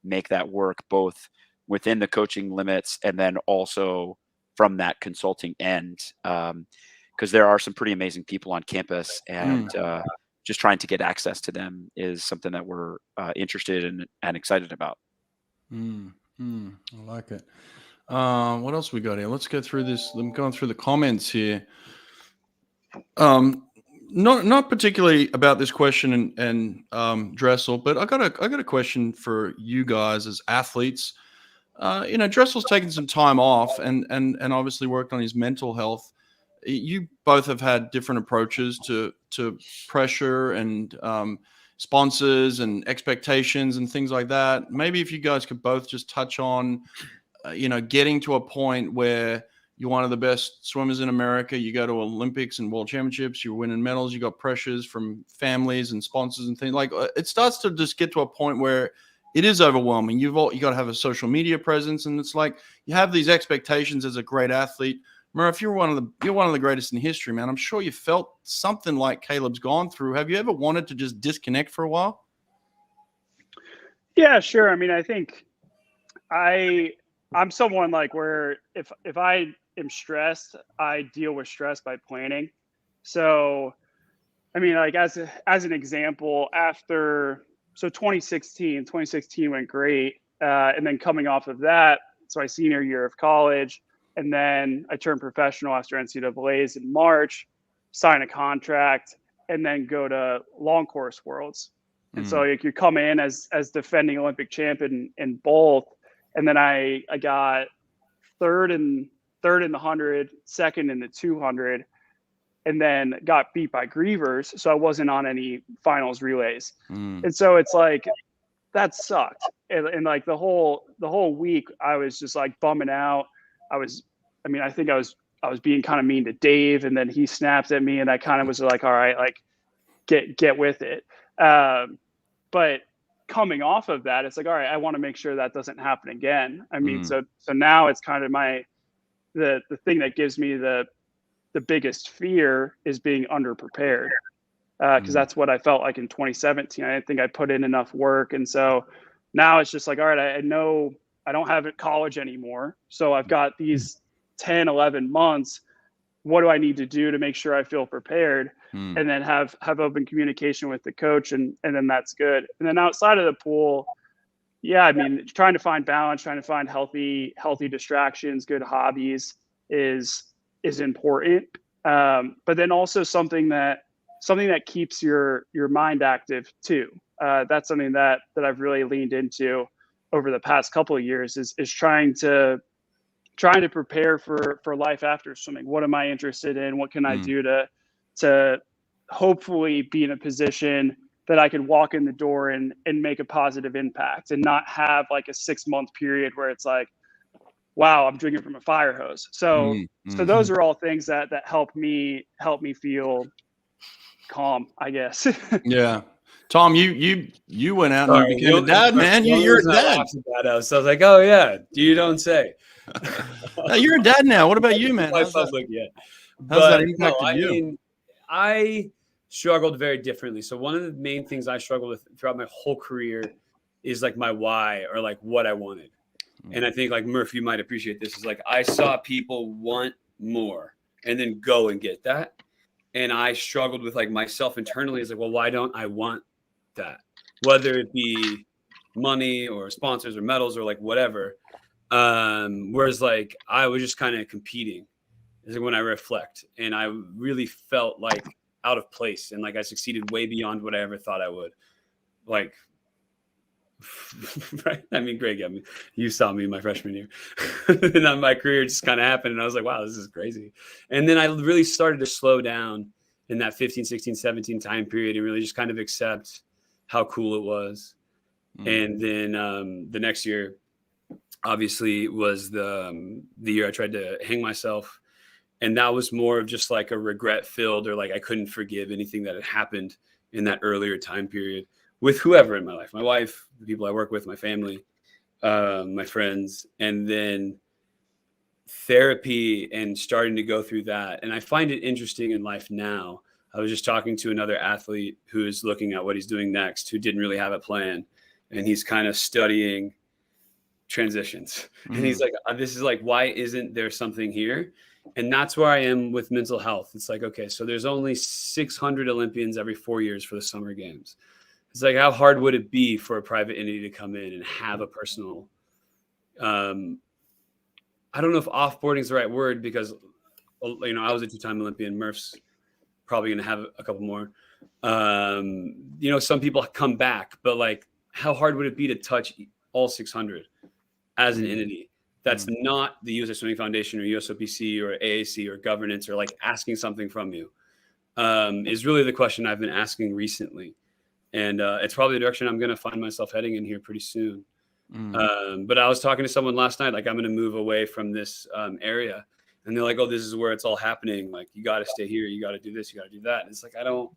make that work both within the coaching limits and then also from that consulting end, because there are some pretty amazing people on campus, and just trying to get access to them is something that we're interested in and excited about. I like it. What else we got here? Let's go through this. I'm going through the comments here. Not particularly about this question and Dressel, but I got a question for you guys as athletes. Dressel's taken some time off and obviously worked on his mental health. You both have had different approaches to pressure and sponsors and expectations and things like that. Maybe if you guys could both just touch on, getting to a point where you're one of the best swimmers in America. You go to Olympics and World Championships. You're winning medals. You got pressures from families and sponsors and things like. It starts to just get to a point where it is overwhelming. You got to have a social media presence, and it's like you have these expectations as a great athlete. Murph, you're one of the greatest in history, man. I'm sure you felt something like Caleb's gone through. Have you ever wanted to just disconnect for a while? Yeah, sure. I mean, I think I'm someone where if I am stressed, I deal with stress by planning. So, I mean, as an example, so 2016 went great. And then coming off of that, so my senior year of college, and then I turned professional after NCAA's in March, sign a contract, and then go to long course worlds. And so you come in as defending Olympic champion in both. And then I got third in the 100, second in the 200, and then got beat by Grievers. So I wasn't on any finals relays. And so it's that sucked. And the whole week I was just bumming out. I think I was being kind of mean to Dave, and then he snapped at me, and I kind of was all right, get with it. But coming off of that, it's all right, I want to make sure that doesn't happen again. I mean, so now it's kind of the thing that gives me the biggest fear is being underprepared, because that's what I felt like in 2017. I didn't think I put in enough work. And so now it's just all right, I know I don't have it college anymore. So I've got these 10, 11 months. What do I need to do to make sure I feel prepared? And then have open communication with the coach, and then that's good. And then outside of the pool, yeah, I mean, trying to find balance, trying to find healthy distractions, good hobbies is important. But then also something that keeps your mind active too. That's something that I've really leaned into over the past couple of years is trying to prepare for life after swimming. What am I interested in? What can I do to hopefully be in a position that I can walk in the door and make a positive impact, and not have a 6-month period where it's wow, I'm drinking from a fire hose. So those are all things that help me feel calm, I guess. Yeah. Tom, you went out and you became a dad, man. You're a dad. So I was like, oh yeah, you don't say. You're a dad now. What about you, man? How's that impacted you? I mean, I struggled very differently. So one of the main things I struggled with throughout my whole career is my why, or what I wanted. And I think Murph, you might appreciate this, is I saw people want more and then go and get that. And I struggled with myself internally is well, why don't I want that? Whether it be money or sponsors or medals or whatever. Whereas like I was just kind of competing is when I reflect, and I really felt like out of place, and like I succeeded way beyond what I ever thought I would. Like, right? I mean, Greg, you saw me my freshman year, and then my career just kind of happened, and I was like, wow, this is crazy. And then I really started to slow down in that 15, 16, 17 time period, and really just kind of accept how cool it was. And then the next year, obviously, was the year I tried to hang myself. And that was more of just like a regret filled, or like I couldn't forgive anything that had happened in that earlier time period with whoever in my life, my wife, the people I work with, my family, my friends, and then therapy and starting to go through that. And I find it interesting in life now. I was just talking to another athlete who is looking at what he's doing next, who didn't really have a plan. And he's kind of studying transitions. And he's like, this is like, why isn't there something here? And that's where I am with mental health. It's like, okay, so there's only 600 Olympians every 4 years for the Summer Games. It's like, how hard would it be for a private entity to come in and have a personal, I don't know if offboarding is the right word, because, you know, I was a 2-time Olympian. Murph's probably going to have a couple more. You know, some people come back, but like, how hard would it be to touch all 600 as an entity? That's not the USA Swimming Foundation or USOPC or AAC or governance, or like asking something from you, is really the question I've been asking recently. And it's probably the direction I'm going to find myself heading in here pretty soon. But I was talking to someone last night, like, I'm going to move away from this area. And they're like, oh, this is where it's all happening. Like, you got to stay here. You got to do this. You got to do that. And it's like, I don't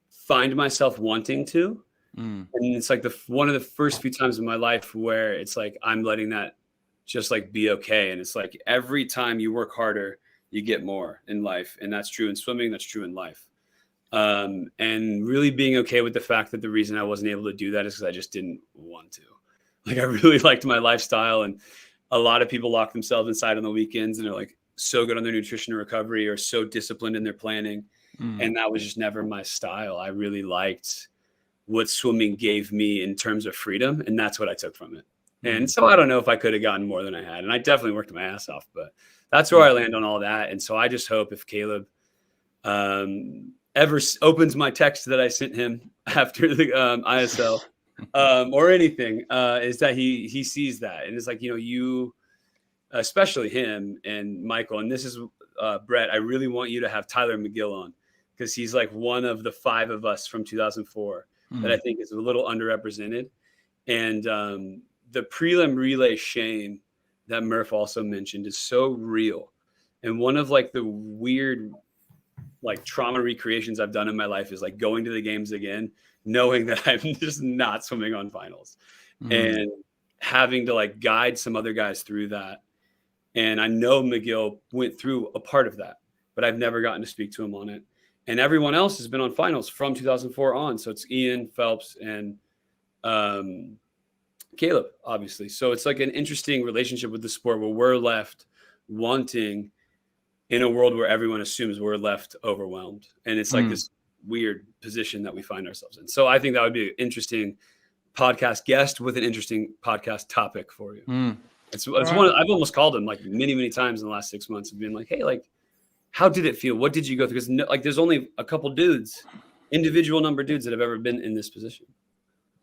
find myself wanting to. And it's like one of the first few times in my life where it's like, I'm letting that just like be okay. And it's like, every time you work harder, you get more in life. And that's true in swimming. That's true in life. And really being okay with the fact that the reason I wasn't able to do that is because I just didn't want to. Like, I really liked my lifestyle, and a lot of people lock themselves inside on the weekends and they're like so good on their nutrition and recovery, or so disciplined in their planning. And that was just never my style. I really liked what swimming gave me in terms of freedom, and that's what I took from it. And so I don't know if I could have gotten more than I had, and I definitely worked my ass off, but that's where I land on all that. And so I just hope if Caleb ever opens my text that I sent him after the ISL or anything, is that he sees that. And it's like, you know, you, especially him and Michael, and this is Brett, I really want you to have Tyler McGill on, because he's like one of the 5 of us from 2004 that I think is a little underrepresented. And the prelim relay shame that Murph also mentioned is so real. And one of like the weird like trauma recreations I've done in my life is like going to the games again, knowing that I'm just not swimming on finals, and having to like guide some other guys through that. And I know McGill went through a part of that, but I've never gotten to speak to him on it. And everyone else has been on finals from 2004 on. So it's Ian, Phelps, and Caleb, obviously. So it's like an interesting relationship with the sport where we're left wanting, in a world where everyone assumes we're left overwhelmed. And it's like this weird position that we find ourselves in. So I think that would be an interesting podcast guest with an interesting podcast topic for you. It's one I've almost called him like many, many times in the last 6 months and been like, hey, like, how did it feel? What did you go through? Because like, there's only a couple dudes, individual number dudes that have ever been in this position.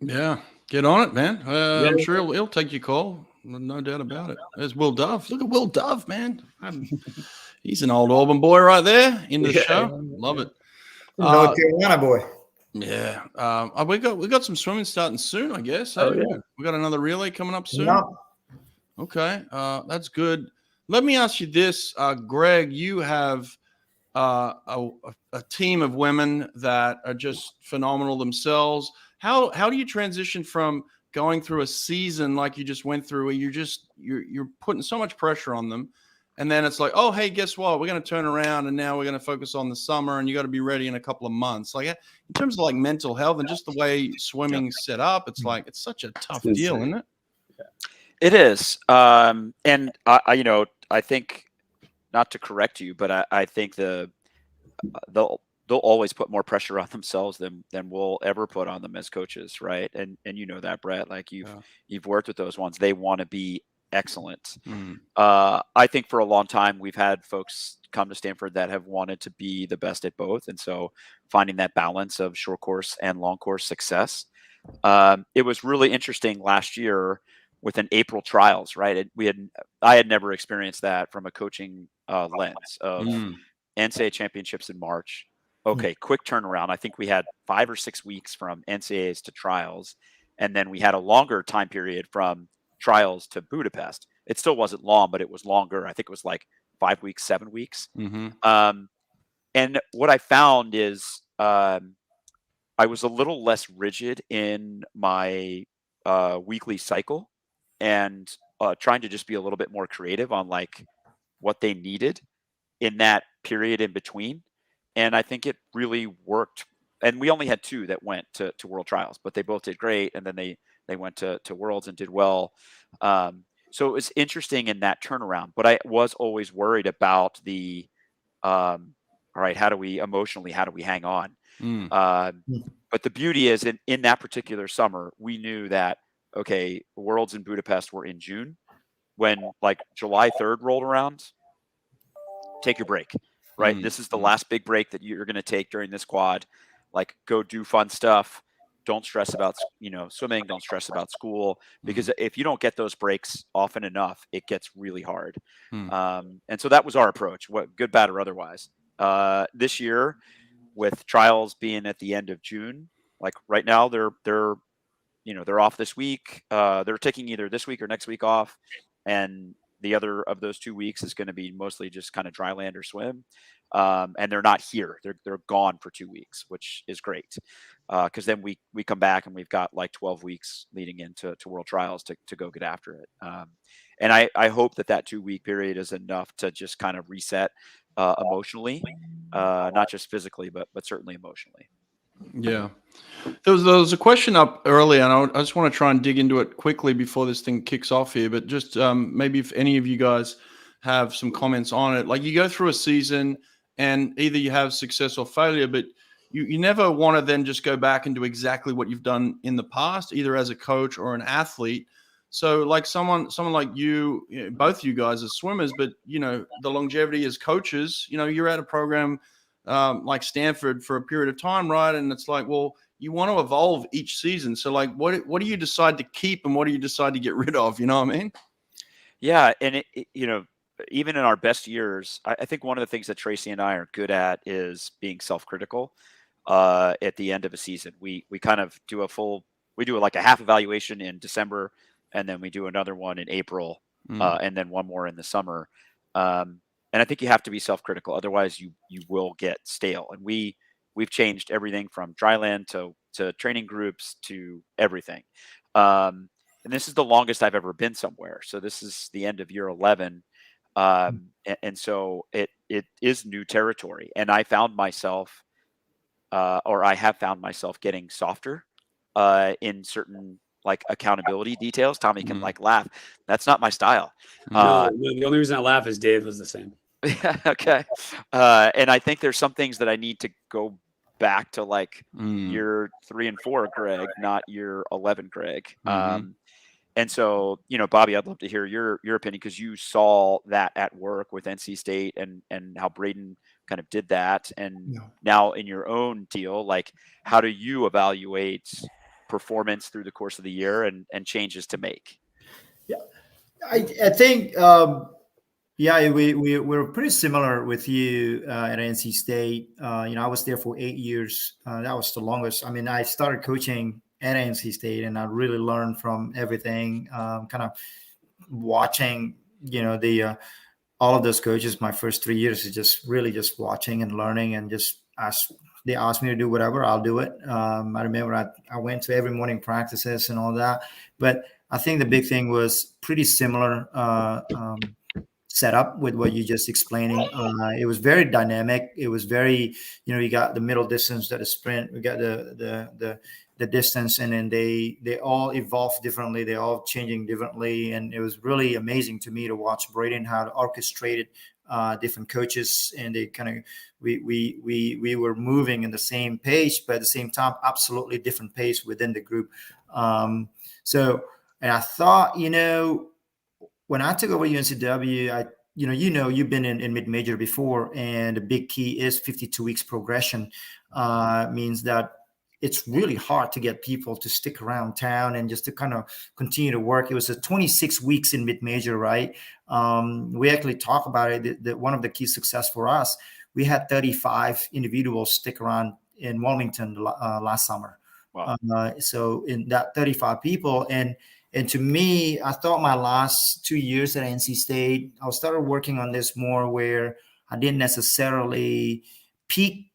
Yeah. Get on it, man. I'm sure he'll take your call. No doubt about it. There's Will Dove. Look at Will Dove, man. He's an old Auburn boy right there in the show. Love it. North Carolina boy. Yeah. We got some swimming starting soon, I guess. Oh, hey? yeah. We got another relay coming up soon. Yeah. Okay. That's good. Let me ask you this, Greg. You have a team of women that are just phenomenal themselves. How do you transition from going through a season like you just went through, where you're putting so much pressure on them, and then it's like, oh, hey, guess what? We're going to turn around, and now we're going to focus on the summer, and you got to be ready in a couple of months. Like, in terms of like mental health and just the way swimming's set up, it's like it's such a tough deal, isn't it? It is. And I think, not to correct you, but I think they'll always put more pressure on themselves than we'll ever put on them as coaches, right? And you know that, Brett, like you've worked with those ones. They want to be excellent. Mm. I think for a long time we've had folks come to Stanford that have wanted to be the best at both, and so finding that balance of short course and long course success. It was really interesting last year with an April trials, right? I had never experienced that from a coaching lens of NCAA championships in March. Okay, quick turnaround. I think we had 5 or 6 weeks from NCAAs to trials, and then we had a longer time period from trials to Budapest. It still wasn't long, but it was longer. I think it was like 5 weeks, 7 weeks. And what I found is I was a little less rigid in my weekly cycle, and trying to just be a little bit more creative on like what they needed in that period in between. And I think it really worked. And we only had 2 that went to World Trials, but they both did great. And then they went to Worlds and did well. So it was interesting in that turnaround. But I was always worried about the, all right, how do we hang on? But the beauty is in that particular summer, we knew that, okay, Worlds in Budapest were in June. When like July 3rd rolled around, take your break, right? This is the last big break that you're going to take during this quad. Like, go do fun stuff. Don't stress about, swimming. Don't stress about school, because if you don't get those breaks often enough, it gets really hard. And so that was our approach, what good, bad, or otherwise. This year, with trials being at the end of June, like right now, they're off this week. They're taking either this week or next week off, and the other of those 2 weeks is going to be mostly just kind of dry land or swim. And they're not here. They're gone for 2 weeks, which is great. Because then we come back and we've got like 12 weeks leading into World Trials to go get after it. And I hope that 2-week period is enough to just kind of reset emotionally, not just physically, but certainly emotionally. Yeah. There was a question up earlier, and I just want to try and dig into it quickly before this thing kicks off here. But just maybe if any of you guys have some comments on it. Like, you go through a season and either you have success or failure, but you never want to then just go back and do exactly what you've done in the past, either as a coach or an athlete. So like someone like you, both you guys as swimmers, but, the longevity as coaches, you're at a program like Stanford for a period of time, right? And it's like, well, you want to evolve each season. So like, what do you decide to keep and what do you decide to get rid of? You know what I mean? Yeah. And even in our best years, I think one of the things that Tracy and I are good at is being self-critical. At the end of a season, we kind of do like a half evaluation in December, and then we do another one in April, and then one more in the summer. And I think you have to be self-critical, otherwise you will get stale. And we've changed everything from dry land to training groups to everything. And this is the longest I've ever been somewhere. So this is the end of year 11. And so it is new territory. And I found myself, I have found myself getting softer in certain like accountability details. Tommy can like laugh. That's not my style. No, the only reason I laugh is Dave was the same. Okay. And I think there's some things that I need to go back to like year 3 and 4, Greg, not year 11, Greg. And so, Bobby, I'd love to hear your opinion, because you saw that at work with NC State and how Braden kind of did that. And now in your own deal, like, how do you evaluate performance through the course of the year and changes to make? Yeah, I think, we're pretty similar with you at NC State. I was there for 8 years. That was the longest. I mean, I started coaching at NC State, and I really learned from everything. Kind of watching, all of those coaches. My first 3 years is just really just watching and learning, and just they asked me to do whatever, I'll do it. I remember I went to every morning practices and all that. But I think the big thing was pretty similar set up with what you just explaining. It was very dynamic. It was very, you got the middle distance, that is sprint. We got the distance, and then they all evolve differently. They're all changing differently, and it was really amazing to me to watch Braden how to orchestrated different coaches, and they kind of we were moving in the same pace, but at the same time, absolutely different pace within the group. And I thought, when I took over UNCW, you've been in mid-major before, and the big key is 52 weeks progression. Means that it's really hard to get people to stick around town and just to kind of continue to work. It was a 26 weeks in mid-major, right? We actually talk about it. That one of the key success for us, we had 35 individuals stick around in Wilmington last summer. Wow. So in that 35 people, and to me, I thought my last 2 years at NC State, I started working on this more where I didn't necessarily peak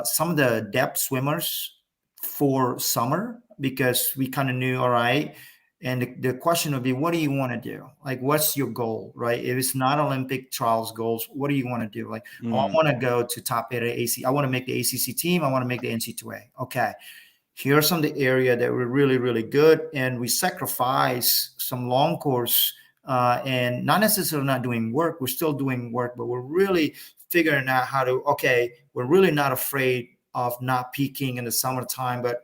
some of the depth swimmers for summer, because we kind of knew, all right. And the question would be, what do you want to do? Like, what's your goal, right? If it's not Olympic trials goals, what do you want to do? Like, I want to go to top 8 at AC. I want to make the ACC team. I want to make the NC2A. Okay. Here are some of the area that were really, really good. And we sacrifice some long course and not necessarily not doing work. We're still doing work, but we're really figuring out how to, we're really not afraid of not peaking in the summertime, but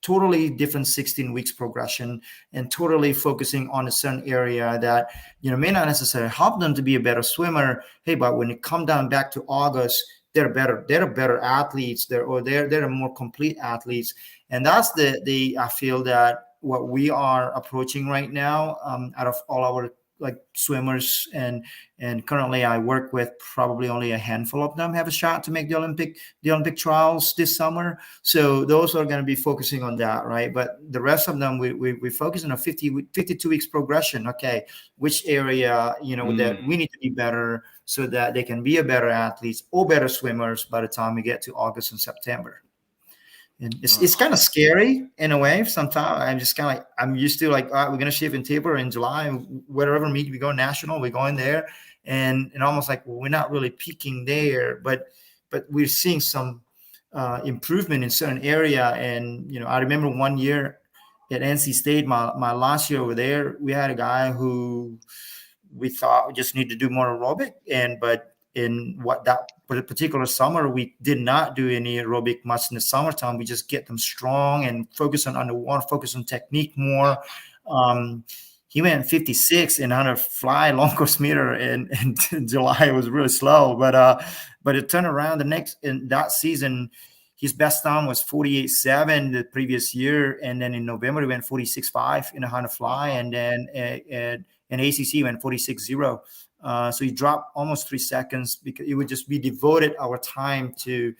totally different 16 weeks progression and totally focusing on a certain area that, may not necessarily help them to be a better swimmer. Hey, but when it come down back to August, they're better athletes. They're more complete athletes. And that's I feel that what we are approaching right now, out of all our like swimmers, and currently I work with probably only a handful of them have a shot to make the Olympic trials this summer. So those are going to be focusing on that, right? But the rest of them, we focus on a 52 weeks progression. Okay, which area that we need to be better so that they can be a better athletes or better swimmers by the time we get to August and September. And it's kind of scary in a way. Sometimes I'm just kind of like, I'm used to like, all right, we're going to shift in Taber in July, wherever meet we go national, we're going there. And almost like, well, we're not really peaking there, but we're seeing some improvement in certain area. And, I remember one year at NC State, my last year over there, we had a guy who we thought we just need to do more aerobic. But in that particular summer, we did not do any aerobic much in the summertime. We just get them strong and focus on underwater, focus on technique more. He went 56 in 100 fly long course meter in July. It was really slow, but it turned around in that season. His best time was 48.7 the previous year, and then in November he went 46.5 in 100 fly, and then in ACC went 46.0. So he dropped almost 3 seconds because it would just be devoted our time to,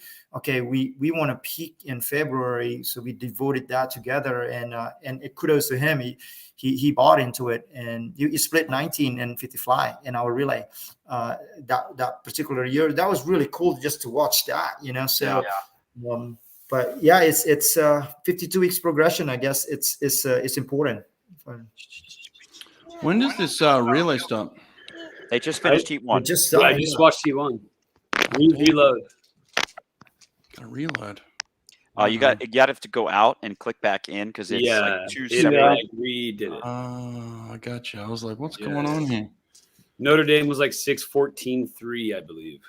we want to peak in February. So we devoted that together, and it kudos to him. He bought into it, and he split 19 and 50 fly in our relay that particular year. That was really cool just to watch that, so, but yeah, it's 52 weeks progression. I guess it's important. When does this relay stop? They just finished heat 1. I just watched heat 1. Reload. Gotta reload. You got to have to go out and click back in because it's like 2 separate. Like redid it. I got you. I was like, what's going on here? Notre Dame was like 6:14.3, I believe.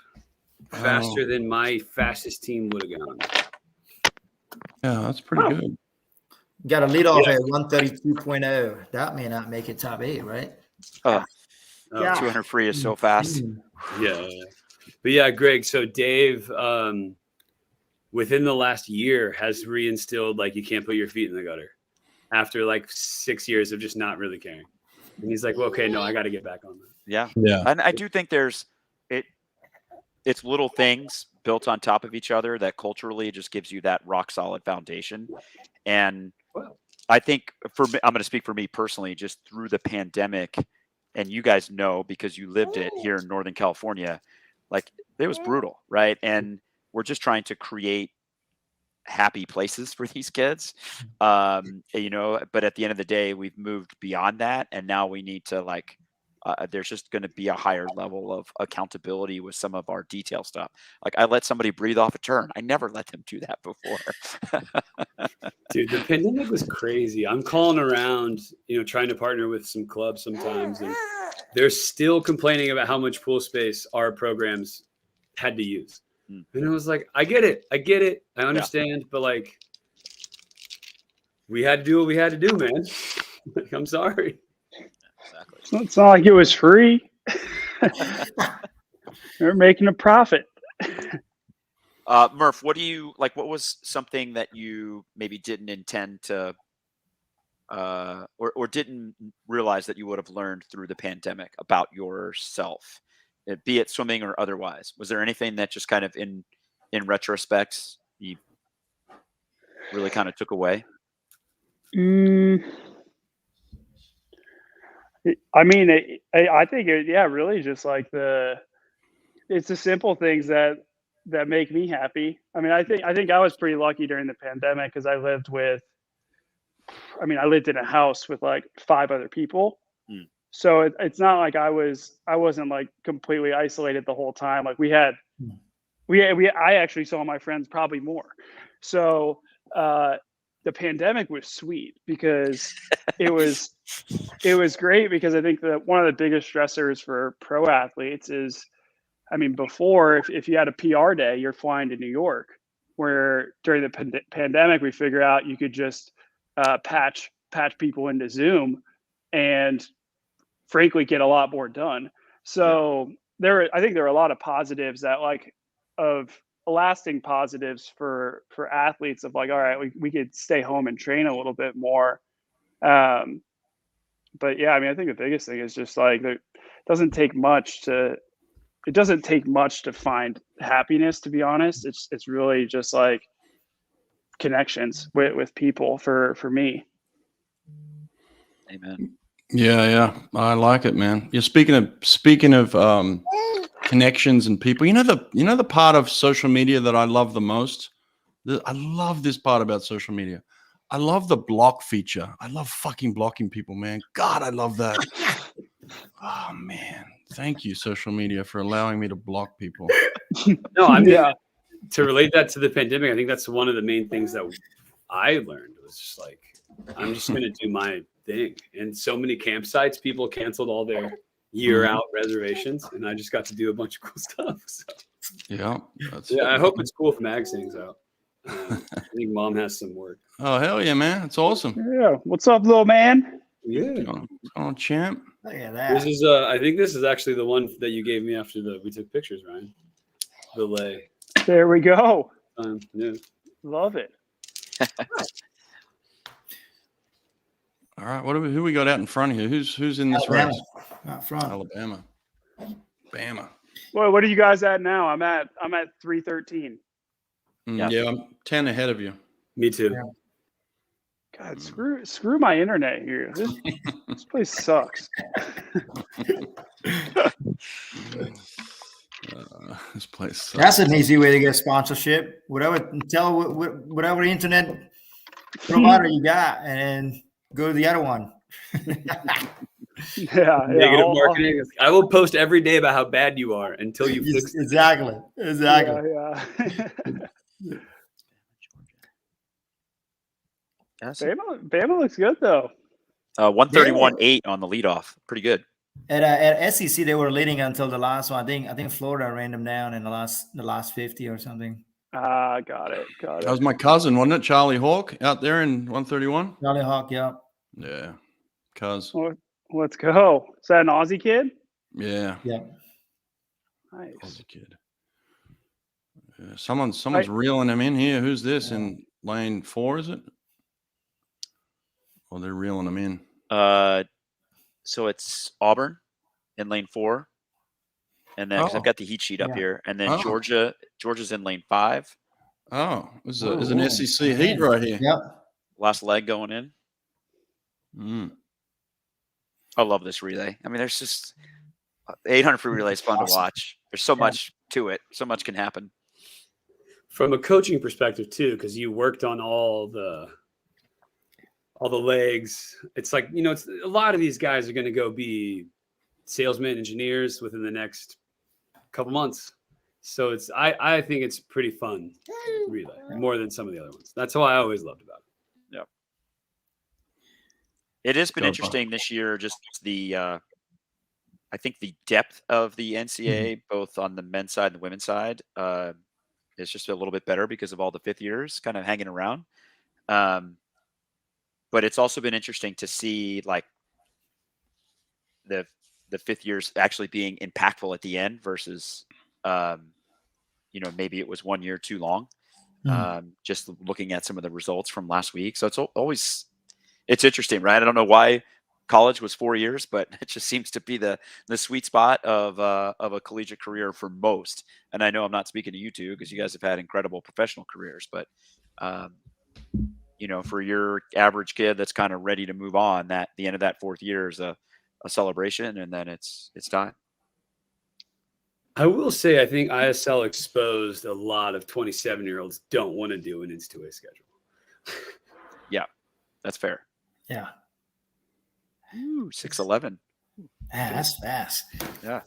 Faster than my fastest team would have gone. Yeah, that's pretty good. Got to lead off at 132.0. That may not make it top 8, right? 200 free is so fast. Yeah. But yeah, Greg, so Dave, within the last year has reinstilled, like, you can't put your feet in the gutter after like 6 years of just not really caring. And he's like, well, okay, no, I got to get back on that. Yeah. And I do think it's little things built on top of each other that culturally just gives you that rock solid foundation. And I think for me, I'm going to speak for me personally, just through the pandemic, and you guys know because you lived it here in Northern California, like it was brutal, right? And we're just trying to create happy places for these kids, but at the end of the day, we've moved beyond that. And now we need to there's just going to be a higher level of accountability with some of our detail stuff. Like I let somebody breathe off a turn. I never let them do that before. Dude, the pandemic was crazy. I'm calling around, trying to partner with some clubs sometimes, and they're still complaining about how much pool space our programs had to use. And I was like, I get it. I understand. But like, we had to do what we had to do, man. I'm sorry. Exactly. It's not like it was free. They're making a profit. Murph, what do you like? What was something that you maybe didn't intend to, or didn't realize that you would have learned through the pandemic about yourself, be it swimming or otherwise? Was there anything that just kind of in retrospect you really kind of took away? I mean, I think really just like it's the simple things that make me happy. I mean, I think I was pretty lucky during the pandemic because I lived in a house with like 5 other people. So it's not like I wasn't like completely isolated the whole time. Like I actually saw my friends probably more. So the pandemic was sweet because it was great because I think that one of the biggest stressors for pro athletes is, I mean, before if you had a PR day, you're flying to New York, where during the pandemic we figured out you could just patch people into Zoom and frankly get a lot more done. So I think there are a lot of positives that of lasting positives for athletes of like, all right, we could stay home and train a little bit more. But yeah, I mean, I think the biggest thing is just like it doesn't take much to find happiness, to be honest. It's really just like connections with people for me. Amen. Yeah, I like it, man. You're speaking of connections and people. You know the part of social media that I love the most. I love this part about social media. I love the block feature. I love fucking blocking people, man. God, I love that. Oh man, thank you, social media, for allowing me to block people. No, I mean, to relate that to the pandemic, I think that's one of the main things that I learned was just like, I'm just going to do my thing. And so many campsites, people canceled all their year out reservations, and I just got to do a bunch of cool stuff. So, yeah, I hope it's cool if Mag sings out. I think Mom has some work. Oh hell yeah, man! It's awesome. Yeah, what's up, little man? Yeah, on champ. Look at that. This is I think this is actually the one that you gave me after we took pictures, Ryan. The lay. There we go. Yeah. Love it. All right, who we got out in front of you? Who's in this Alabama. race? Out front. Alabama. Bama. Well, what are you guys at now? I'm at 313. Yeah, I'm 10 ahead of you. Me too. Yeah. God, screw my internet here. This place sucks. This place sucks. That's an easy way to get sponsorship. Whatever internet provider you got, and go to the other one. Negative marketing. I will post every day about how bad you are until you fix it. Exactly. Yeah. Bama looks good though. 131.8 on the leadoff. Pretty good. At SEC, they were leading until the last one. I think Florida ran them down in the last 50 or something. Got it. That was my cousin, wasn't it? Charlie Hawk out there in 131. Charlie Hawk, yeah. Yeah, cuz. Well, let's go. Is that an Aussie kid? Yeah. Nice. Aussie kid. Yeah, someone's reeling him in here. Who's this in lane 4? Is it? Oh, they're reeling him in. So it's Auburn in lane 4, and then 'cause I've got the heat sheet up here, and then Georgia's in lane 5. Oh, this is an SEC heat right here. Yep. Last leg going in. I love this relay. I mean, there's just 800 free relay is fun to watch. There's so much to it. So much can happen. From a coaching perspective too, because you worked on all the legs. It's like, it's a lot of these guys are going to go be salesmen, engineers within the next couple months. So I think it's pretty fun relay, more than some of the other ones. That's what I always loved about it. Yep. It has been interesting this year, just I think the depth of the NCAA, both on the men's side and the women's side, is just a little bit better because of all the fifth years kind of hanging around. But it's also been interesting to see, like, the fifth years actually being impactful at the end versus, maybe it was 1 year too long. Just looking at some of the results from last week. So it's interesting, right? I don't know why college was 4 years, but it just seems to be the sweet spot of a collegiate career for most. And I know I'm not speaking to you two because you guys have had incredible professional careers, but for your average kid that's kind of ready to move on, that the end of that fourth year is a celebration, and then it's time. I will say, I think ISL exposed a lot of 27-year-olds don't want to do an NCAA schedule. Yeah, that's fair. Yeah. Ooh, 6'11". Man, that's fast. Yeah.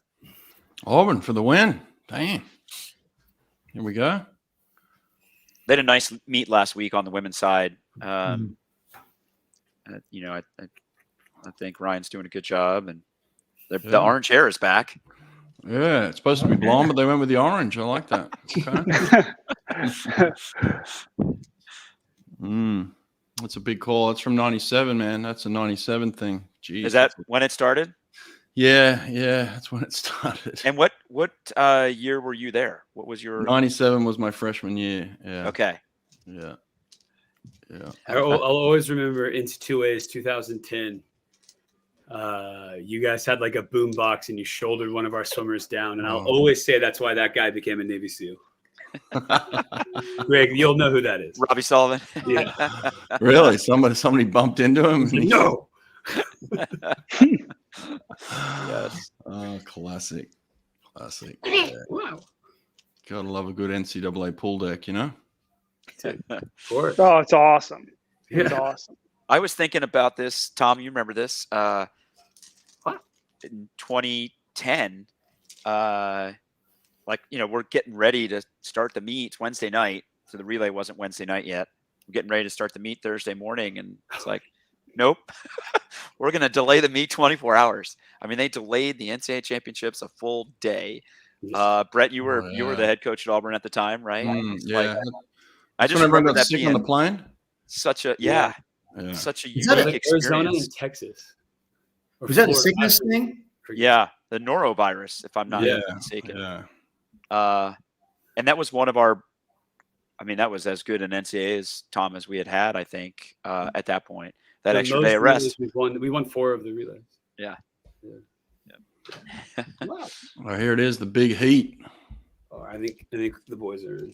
Auburn for the win. Damn. Here we go. They had a nice meet last week on the women's side. I think Ryan's doing a good job, and the orange hair is back. Yeah, it's supposed to be blonde, but they went with the orange. I like that. Okay. That's a big call. That's from 97, man. That's a 97 thing. Jeez. Is that when it started? Yeah, that's when it started. And what year were you there? What was your 97 was my freshman year. Yeah. Okay. Yeah. I'll always remember NCAA's 2010. You guys had like a boom box and you shouldered one of our swimmers down, and I'll always say that's why that guy became a Navy SEAL. Greg, you'll know who that is. Robbie Sullivan. Yeah. Really? Somebody bumped into him? No. Yes. Oh, classic. Yeah. Wow. Gotta love a good NCAA pool deck, you know? Of course. Oh, it's awesome. It's awesome. I was thinking about this, Tom. You remember this? In 2010, we're getting ready to start the meet Wednesday night. So the relay wasn't Wednesday night yet. We're getting ready to start the meet Thursday morning, and it's like, nope, we're going to delay the meet 24 hours. I mean, they delayed the NCAA championships a full day. Brett, you were the head coach at Auburn at the time, right? Yeah. I just remember that sick being on the plane. Such a such a Is that unique experience. Arizona and Texas. Was that a sickness thing? Yeah, the norovirus, if I'm not mistaken. Yeah. And that was one of our. I mean, that was as good an NCAA as Tom as we had, I think, at that point. That extra day of rest. We won 4 of the relays. Yeah. Wow. Well, here it is, the big heat. Oh, I think the boys are in.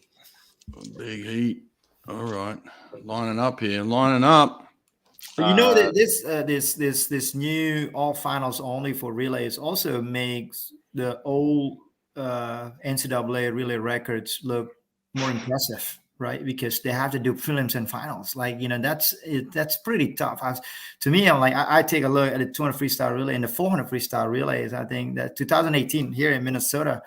Big heat. All right, lining up here. But you know that this new all finals only for relays also makes the old NCAA relay records look more impressive, right? Because they have to do prelims and finals. Like, that's pretty tough. To me, I'm like, I take a look at the 200 freestyle relay and the 400 freestyle relays. I think that 2018 here in Minnesota,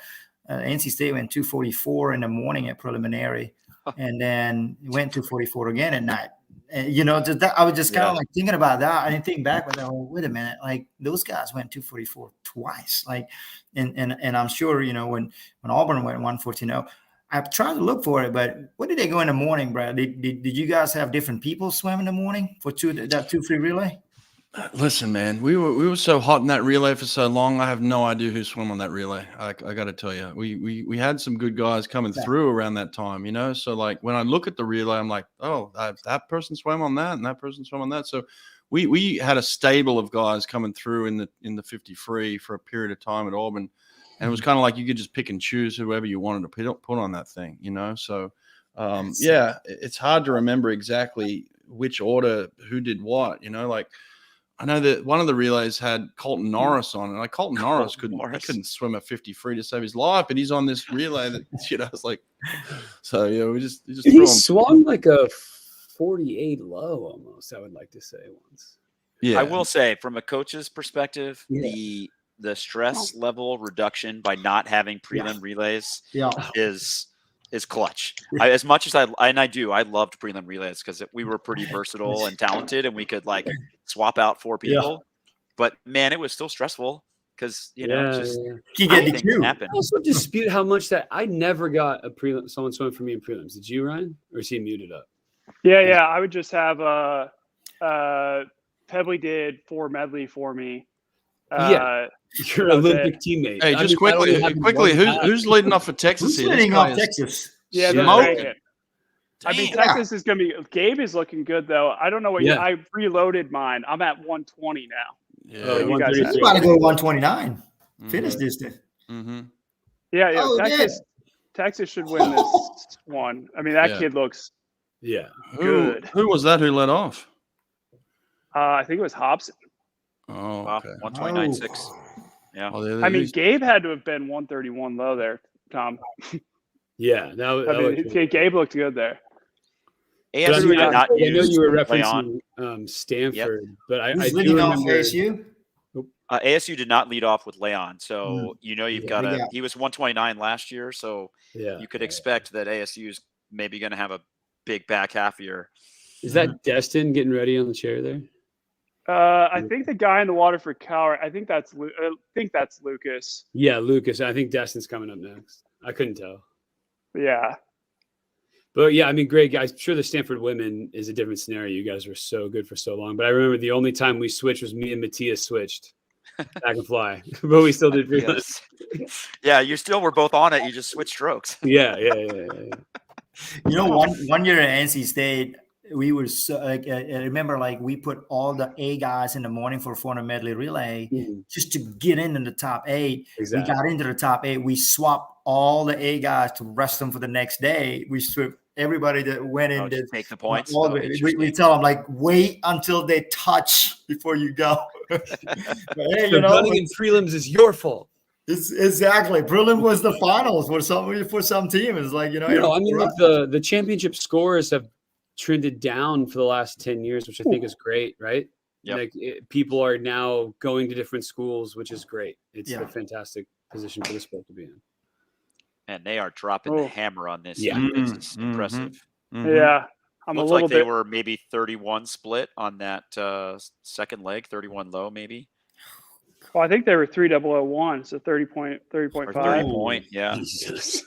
NC State went 244 in the morning at preliminary, and then went 244 again at night. And, I was just kind of like thinking about that. I didn't think back, but wait a minute, like those guys went 244 twice. Like, and I'm sure, when Auburn went 114.0, I've tried to look for it, but what did they go in the morning, Brad? Did you guys have different people swim in the morning for that 2-free relay? Listen, man, we were so hot in that relay for so long. I have no idea who swam on that relay. I got to tell you, we had some good guys coming through around that time, So like when I look at the relay, I'm like, oh, that person swam on that, and that person swam on that. So we had a stable of guys coming through in the 50 free for a period of time at Auburn, and it was kind of like you could just pick and choose whoever you wanted to put on that thing, So it's hard to remember exactly which order who did what, Like. I know that one of the relays had Colton Norris on, and Colton Norris couldn't swim a 50 free to save his life, but he's on this relay that it's like, so we just he swung like a 48 low almost. I would like to say once. Yeah, I will say from a coach's perspective, the stress level reduction by not having prelim relays is clutch. As much as I loved prelim relays because we were pretty versatile and talented, and we could like swap out 4 people. But man, it was still stressful because you get happen. I also dispute how much that I never got a prelim. Someone swimming for me in prelims. Did you, Ryan, or is he muted up? Yeah. I would just have Pebley did 4 medley for me, Your Olympic teammate. Hey, just quickly, who's leading off for Texas Who's here? leading off Texas? Yeah, they're smoking. cranking. I mean, Texas is going to be. Gabe is looking good though. I don't know what I reloaded mine. I'm at 120 now. Yeah, You got to go 129. Finish distance. Yeah. Texas should win this one. I mean, that kid looks good. Who was that who led off? I think it was Hobson. Oh, wow, okay. 129.6. Yeah. Oh, I mean, Gabe had to have been 131 low there, Tom. Yeah, Gabe looked good there. ASU did not I know you were Leon. referencing Stanford, but I do leading off remember ASU. ASU did not lead off with Leon, so you've got he was 129 last year, so you could expect that ASU is maybe going to have a big back half year. Is that Destin getting ready on the chair there? I think the guy in the water for Cal, I think that's Lucas. Yeah, Lucas. I think Destin's coming up next. I couldn't tell. Yeah. But yeah, I mean, great guys. I'm sure the Stanford women is a different scenario. You guys were so good for so long. But I remember the only time we switched was me and Matthias switched back and fly. But we still did really Yeah, you still were both on it. You just switched strokes. Yeah. You know, one year at NC State, we were so, I remember we put all the A guys in the morning for 400 medley relay just to get in the top 8. Exactly. We got into the top 8. We swapped all the A guys to rest them for the next day. We stripped everybody that went in. To take the points. We tell them wait until they touch before you go. But, hey, running in prelims is your fault. It's exactly. Prelim was the finals for some team. It's I mean, look, the championship scores have trended down for the last 10 years, which I think is great, right? Yep. People are now going to different schools, which is great. It's a fantastic position for the sport to be in. And they are dropping the hammer on this. Yeah. It's impressive. Yeah. Looks like they were maybe 31 split on that second leg, 31 low maybe. Well, I think they were 3001, so 30.5. 30 point, yeah. Jesus.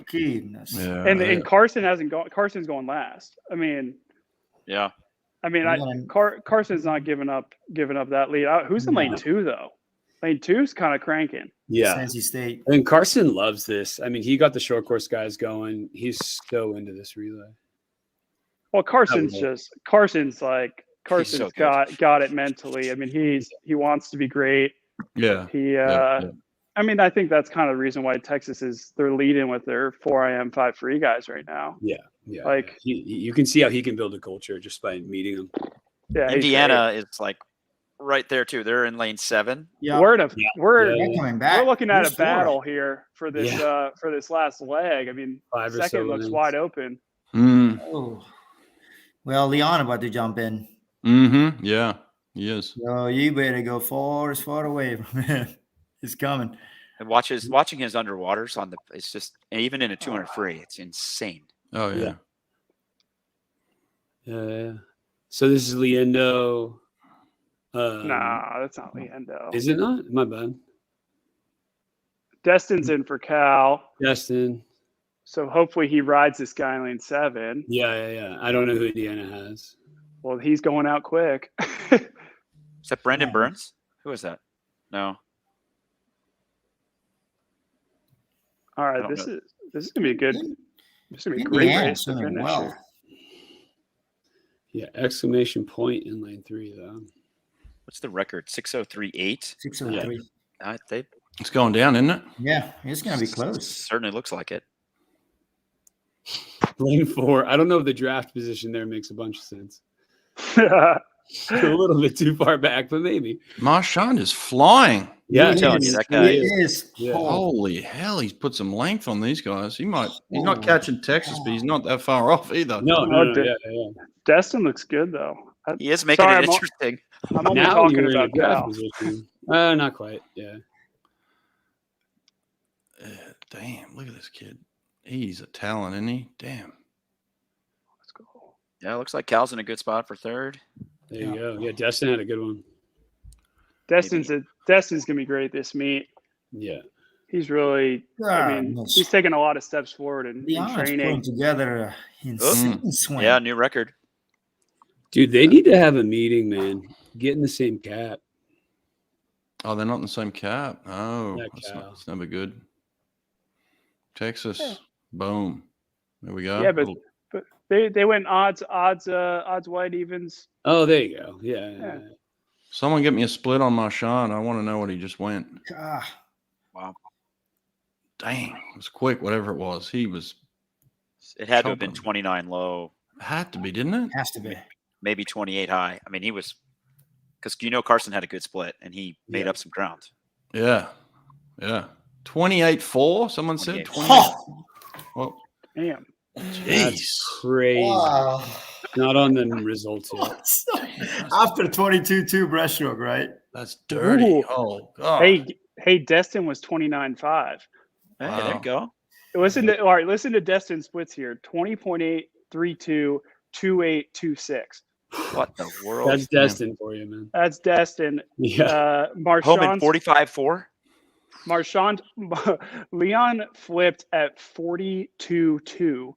Goodness. Yeah, and Carson hasn't gone. Carson's going last. I mean, Carson's not giving up that lead. Who's in lane 2 though? Lane 2's kind of cranking. Yeah, NC State. I mean, Carson loves this. I mean, he got the short course guys going. He's so into this relay. Well, Carson's so got it mentally. I mean, he wants to be great. Yeah. I mean, I think that's kind of the reason why Texas they're leading with their 4 a.m. 5 free guys right now. Yeah. You can see how he can build a culture just by meeting them. Yeah, Indiana is right there too. They're in lane 7. Yeah, we're coming back. We're looking at a battle here for this last leg. I mean, second looks wide open. Oh. Well, Leon about to jump in. Yeah, he is. So you better go far away from him. He's coming. And watching his underwaters it's just, and even in a 200 free, it's insane. Oh yeah. Yeah. So this is Leendo. Nah, that's not Leendo. Is it not? My bad. Destin's in for Cal. Destin. So hopefully he rides this guy in lane 7. Yeah. I don't know who Indiana has. Well, he's going out quick. Is that Brendan Burns? Who is that? No. All right, this is gonna be good. This is gonna be a great race to finish. Well. Yeah, exclamation point in lane 3 though. What's the record? 6:03.8. 6:03. It's going down, isn't it? Yeah, it's gonna be close. Certainly looks like it. Lane 4. I don't know if the draft position there makes a bunch of sense. A little bit too far back, but maybe. Marchand is flying. Yeah, I'm telling you, that guy is. Yeah. Holy hell, he's put some length on these guys. He's not catching Texas, but he's not that far off either. No. Destin looks good though. He is making it interesting. I'm only talking about Cal. Not quite. Yeah. Damn, look at this kid. He's a talent, isn't he? Damn. Let's go. Yeah, it looks like Cal's in a good spot for 3rd. There you go. Yeah, Destin had a good one. Destin's gonna be great this meet. Yeah. He's really. He's taking a lot of steps forward in training. Together insane swing. Yeah, new record. Dude, they need to have a meeting, man. Get in the same cap. Oh, they're not in the same cap. Oh, Yeah, that's never good. Texas, boom. There we go. Yeah, but they went odds, white evens. Oh, there you go. Yeah. Someone get me a split on Marchand. I want to know what he just went. Wow. Dang, it was quick. Whatever it was, he was. It had to have been 29 low. Had to be, didn't it? Has to be. Maybe 28 high. I mean, he was, because Carson had a good split and he made up some ground. Yeah. 28-4. Someone said 28. Oh, well, damn. That's crazy. Wow. Not on the results yet. After 22-2 breaststroke, right? That's dirty. Ooh. Oh God. Hey, Destin was 29.5. Hey, there you go. Listen to Destin splits here. 20.8, 3.2, 2.8, 2.6. What the world? That's Destin for you, man. That's Destin. Yeah. Home in 45.4. Marchand Leon flipped at 42.2.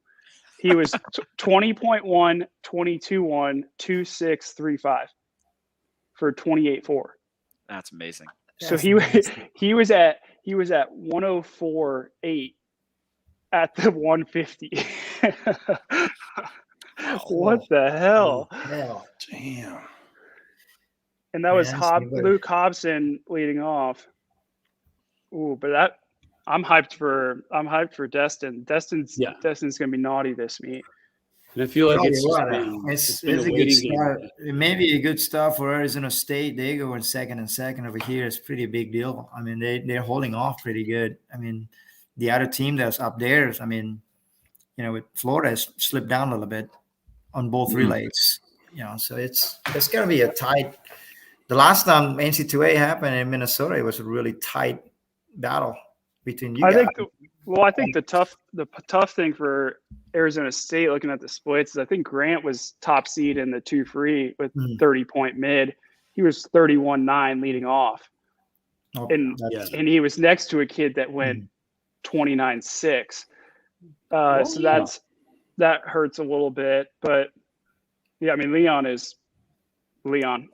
He was 20.1, 22.1, 2.635 for 28.4. That's amazing. So he was at 104.8 at the 150. What the hell? Damn. And that was Luke Hobson leading off. Ooh, but I'm hyped for Destin. Destin's gonna be naughty this meet. And I feel like it's a good start. It may be a good start for Arizona State. They go in second over here. It's a pretty big deal. I mean, they're holding off pretty good. I mean, the other team that's up there, I mean, with Florida has slipped down a little bit on both relays. So it's gonna be a tight. The last time NCAA happened in Minnesota, it was a really tight battle between you guys. I think the tough thing for Arizona State, looking at the splits, is I think Grant was top seed in the 2 free with 30-point mid. He was 31.9 leading off, and he was next to a kid that went 29.6. So that hurts a little bit, but yeah, I mean Leon is Leon.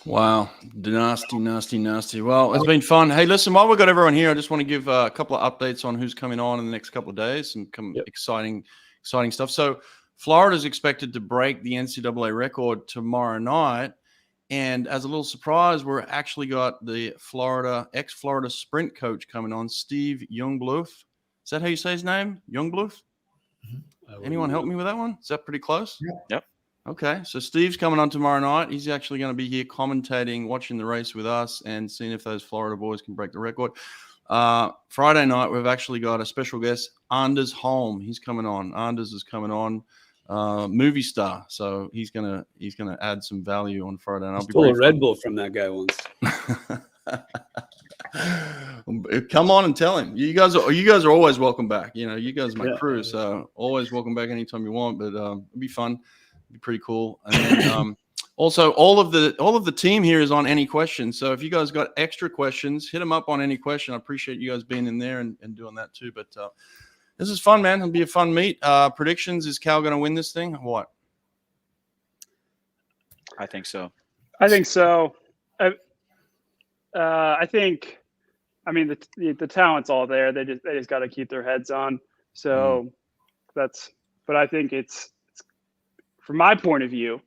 Wow. Nasty. Well, it's been fun. Hey, listen, while we've got everyone here, I just want to give a couple of updates on who's coming on in the next couple of days and exciting stuff. So Florida is expected to break the NCAA record tomorrow night. And as a little surprise, we're actually got the ex-Florida sprint coach coming on, Steve Youngblouf. Is that how you say his name? Youngblouf? Anyone help me with that one? Is that pretty close? Yep. Okay, so Steve's coming on tomorrow night. He's actually going to be here commentating, watching the race with us, and seeing if those Florida boys can break the record. Friday night, we've actually got a special guest, Anders Holm. He's coming on. Anders is coming on, movie star. So he's gonna add some value on Friday. And I'll be a Red Bull from that guy once. Come on and tell him. You guys are always welcome back. You guys are my crew, so always welcome back anytime you want. But it'll be fun. Be pretty cool. And then, also all of the team here is on Any Questions. So if you guys got extra questions, hit them up on Any Question. I appreciate you guys being in there and doing that too. But this is fun, man. It'll be a fun meet. Predictions: is Cal going to win this thing? What? I think so. I think. I mean, the talent's all there. They just got to keep their heads on. So that's. But I think it's. From my point of view,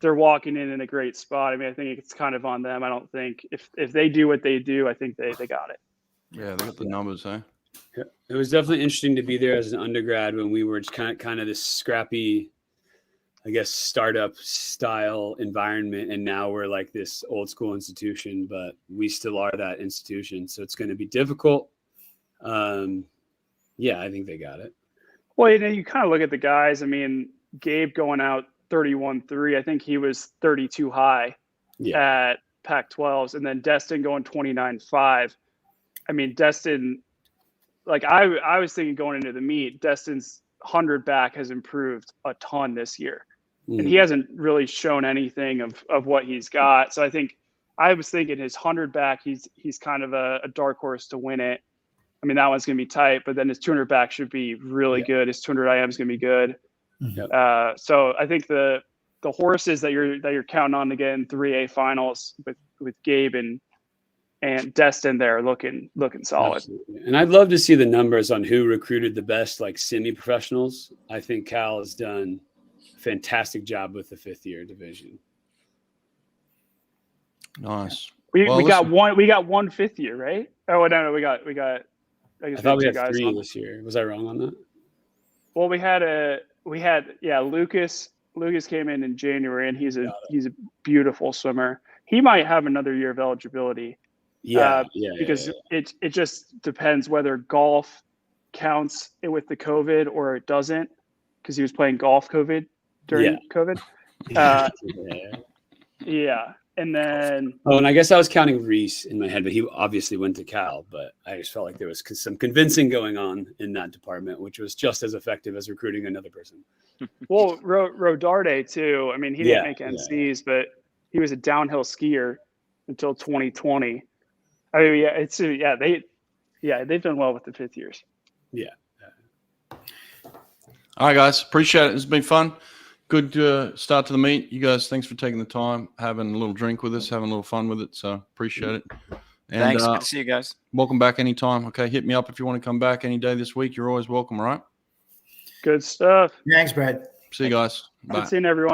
they're walking in a great spot. I mean, I think it's kind of on them. I don't think if they do what they do, I think they got it. Yeah, they got the numbers, eh? Yeah. It was definitely interesting to be there as an undergrad when we were kind of this scrappy, I guess, startup style environment. And now we're like this old school institution, but we still are that institution. So it's going to be difficult. I think they got it. Well, you kind of look at the guys. I mean, Gabe going out 31.3. I think he was 32 high at Pac-12s, and then Destin going 29.5. I mean, Destin, like I was thinking going into the meet, Destin's 100 back has improved a ton this year, and he hasn't really shown anything of what he's got. So I was thinking his 100 back, he's kind of a dark horse to win it. I mean, that one's going to be tight, but then his 200 back should be really good. His 200 IM is going to be good. So I think the the horses that you're counting on to get in 3A finals with Gabe and Destin there looking solid. Absolutely. And I'd love to see the numbers on who recruited the best like semi-professionals. I think Cal has done a fantastic job with the 5th year division. Nice. We got one 5th year, right? Oh no, we got I thought we had 3 this year. Was I wrong on that? Well, we had Lucas came in January, and he's a beautiful swimmer. He might have another year of eligibility. Because it just depends whether golf counts with the COVID or it doesn't, because he was playing golf during COVID. And then and I guess I was counting Reese in my head, but he obviously went to Cal. But I just felt like there was some convincing going on in that department, which was just as effective as recruiting another person. Well, Rodarte too. I mean, he didn't make NCs, but he was a downhill skier until 2020. I mean, they've done well with the 5th years. Yeah. All right, guys, appreciate it. It's been fun. Good start to the meet. You guys, thanks for taking the time, having a little drink with us, having a little fun with it. So appreciate it. And, thanks. Good to see you guys. Welcome back anytime. Okay, hit me up if you want to come back any day this week. You're always welcome. All right. Good stuff. Thanks, Brad. See you guys. Bye. Good seeing everyone.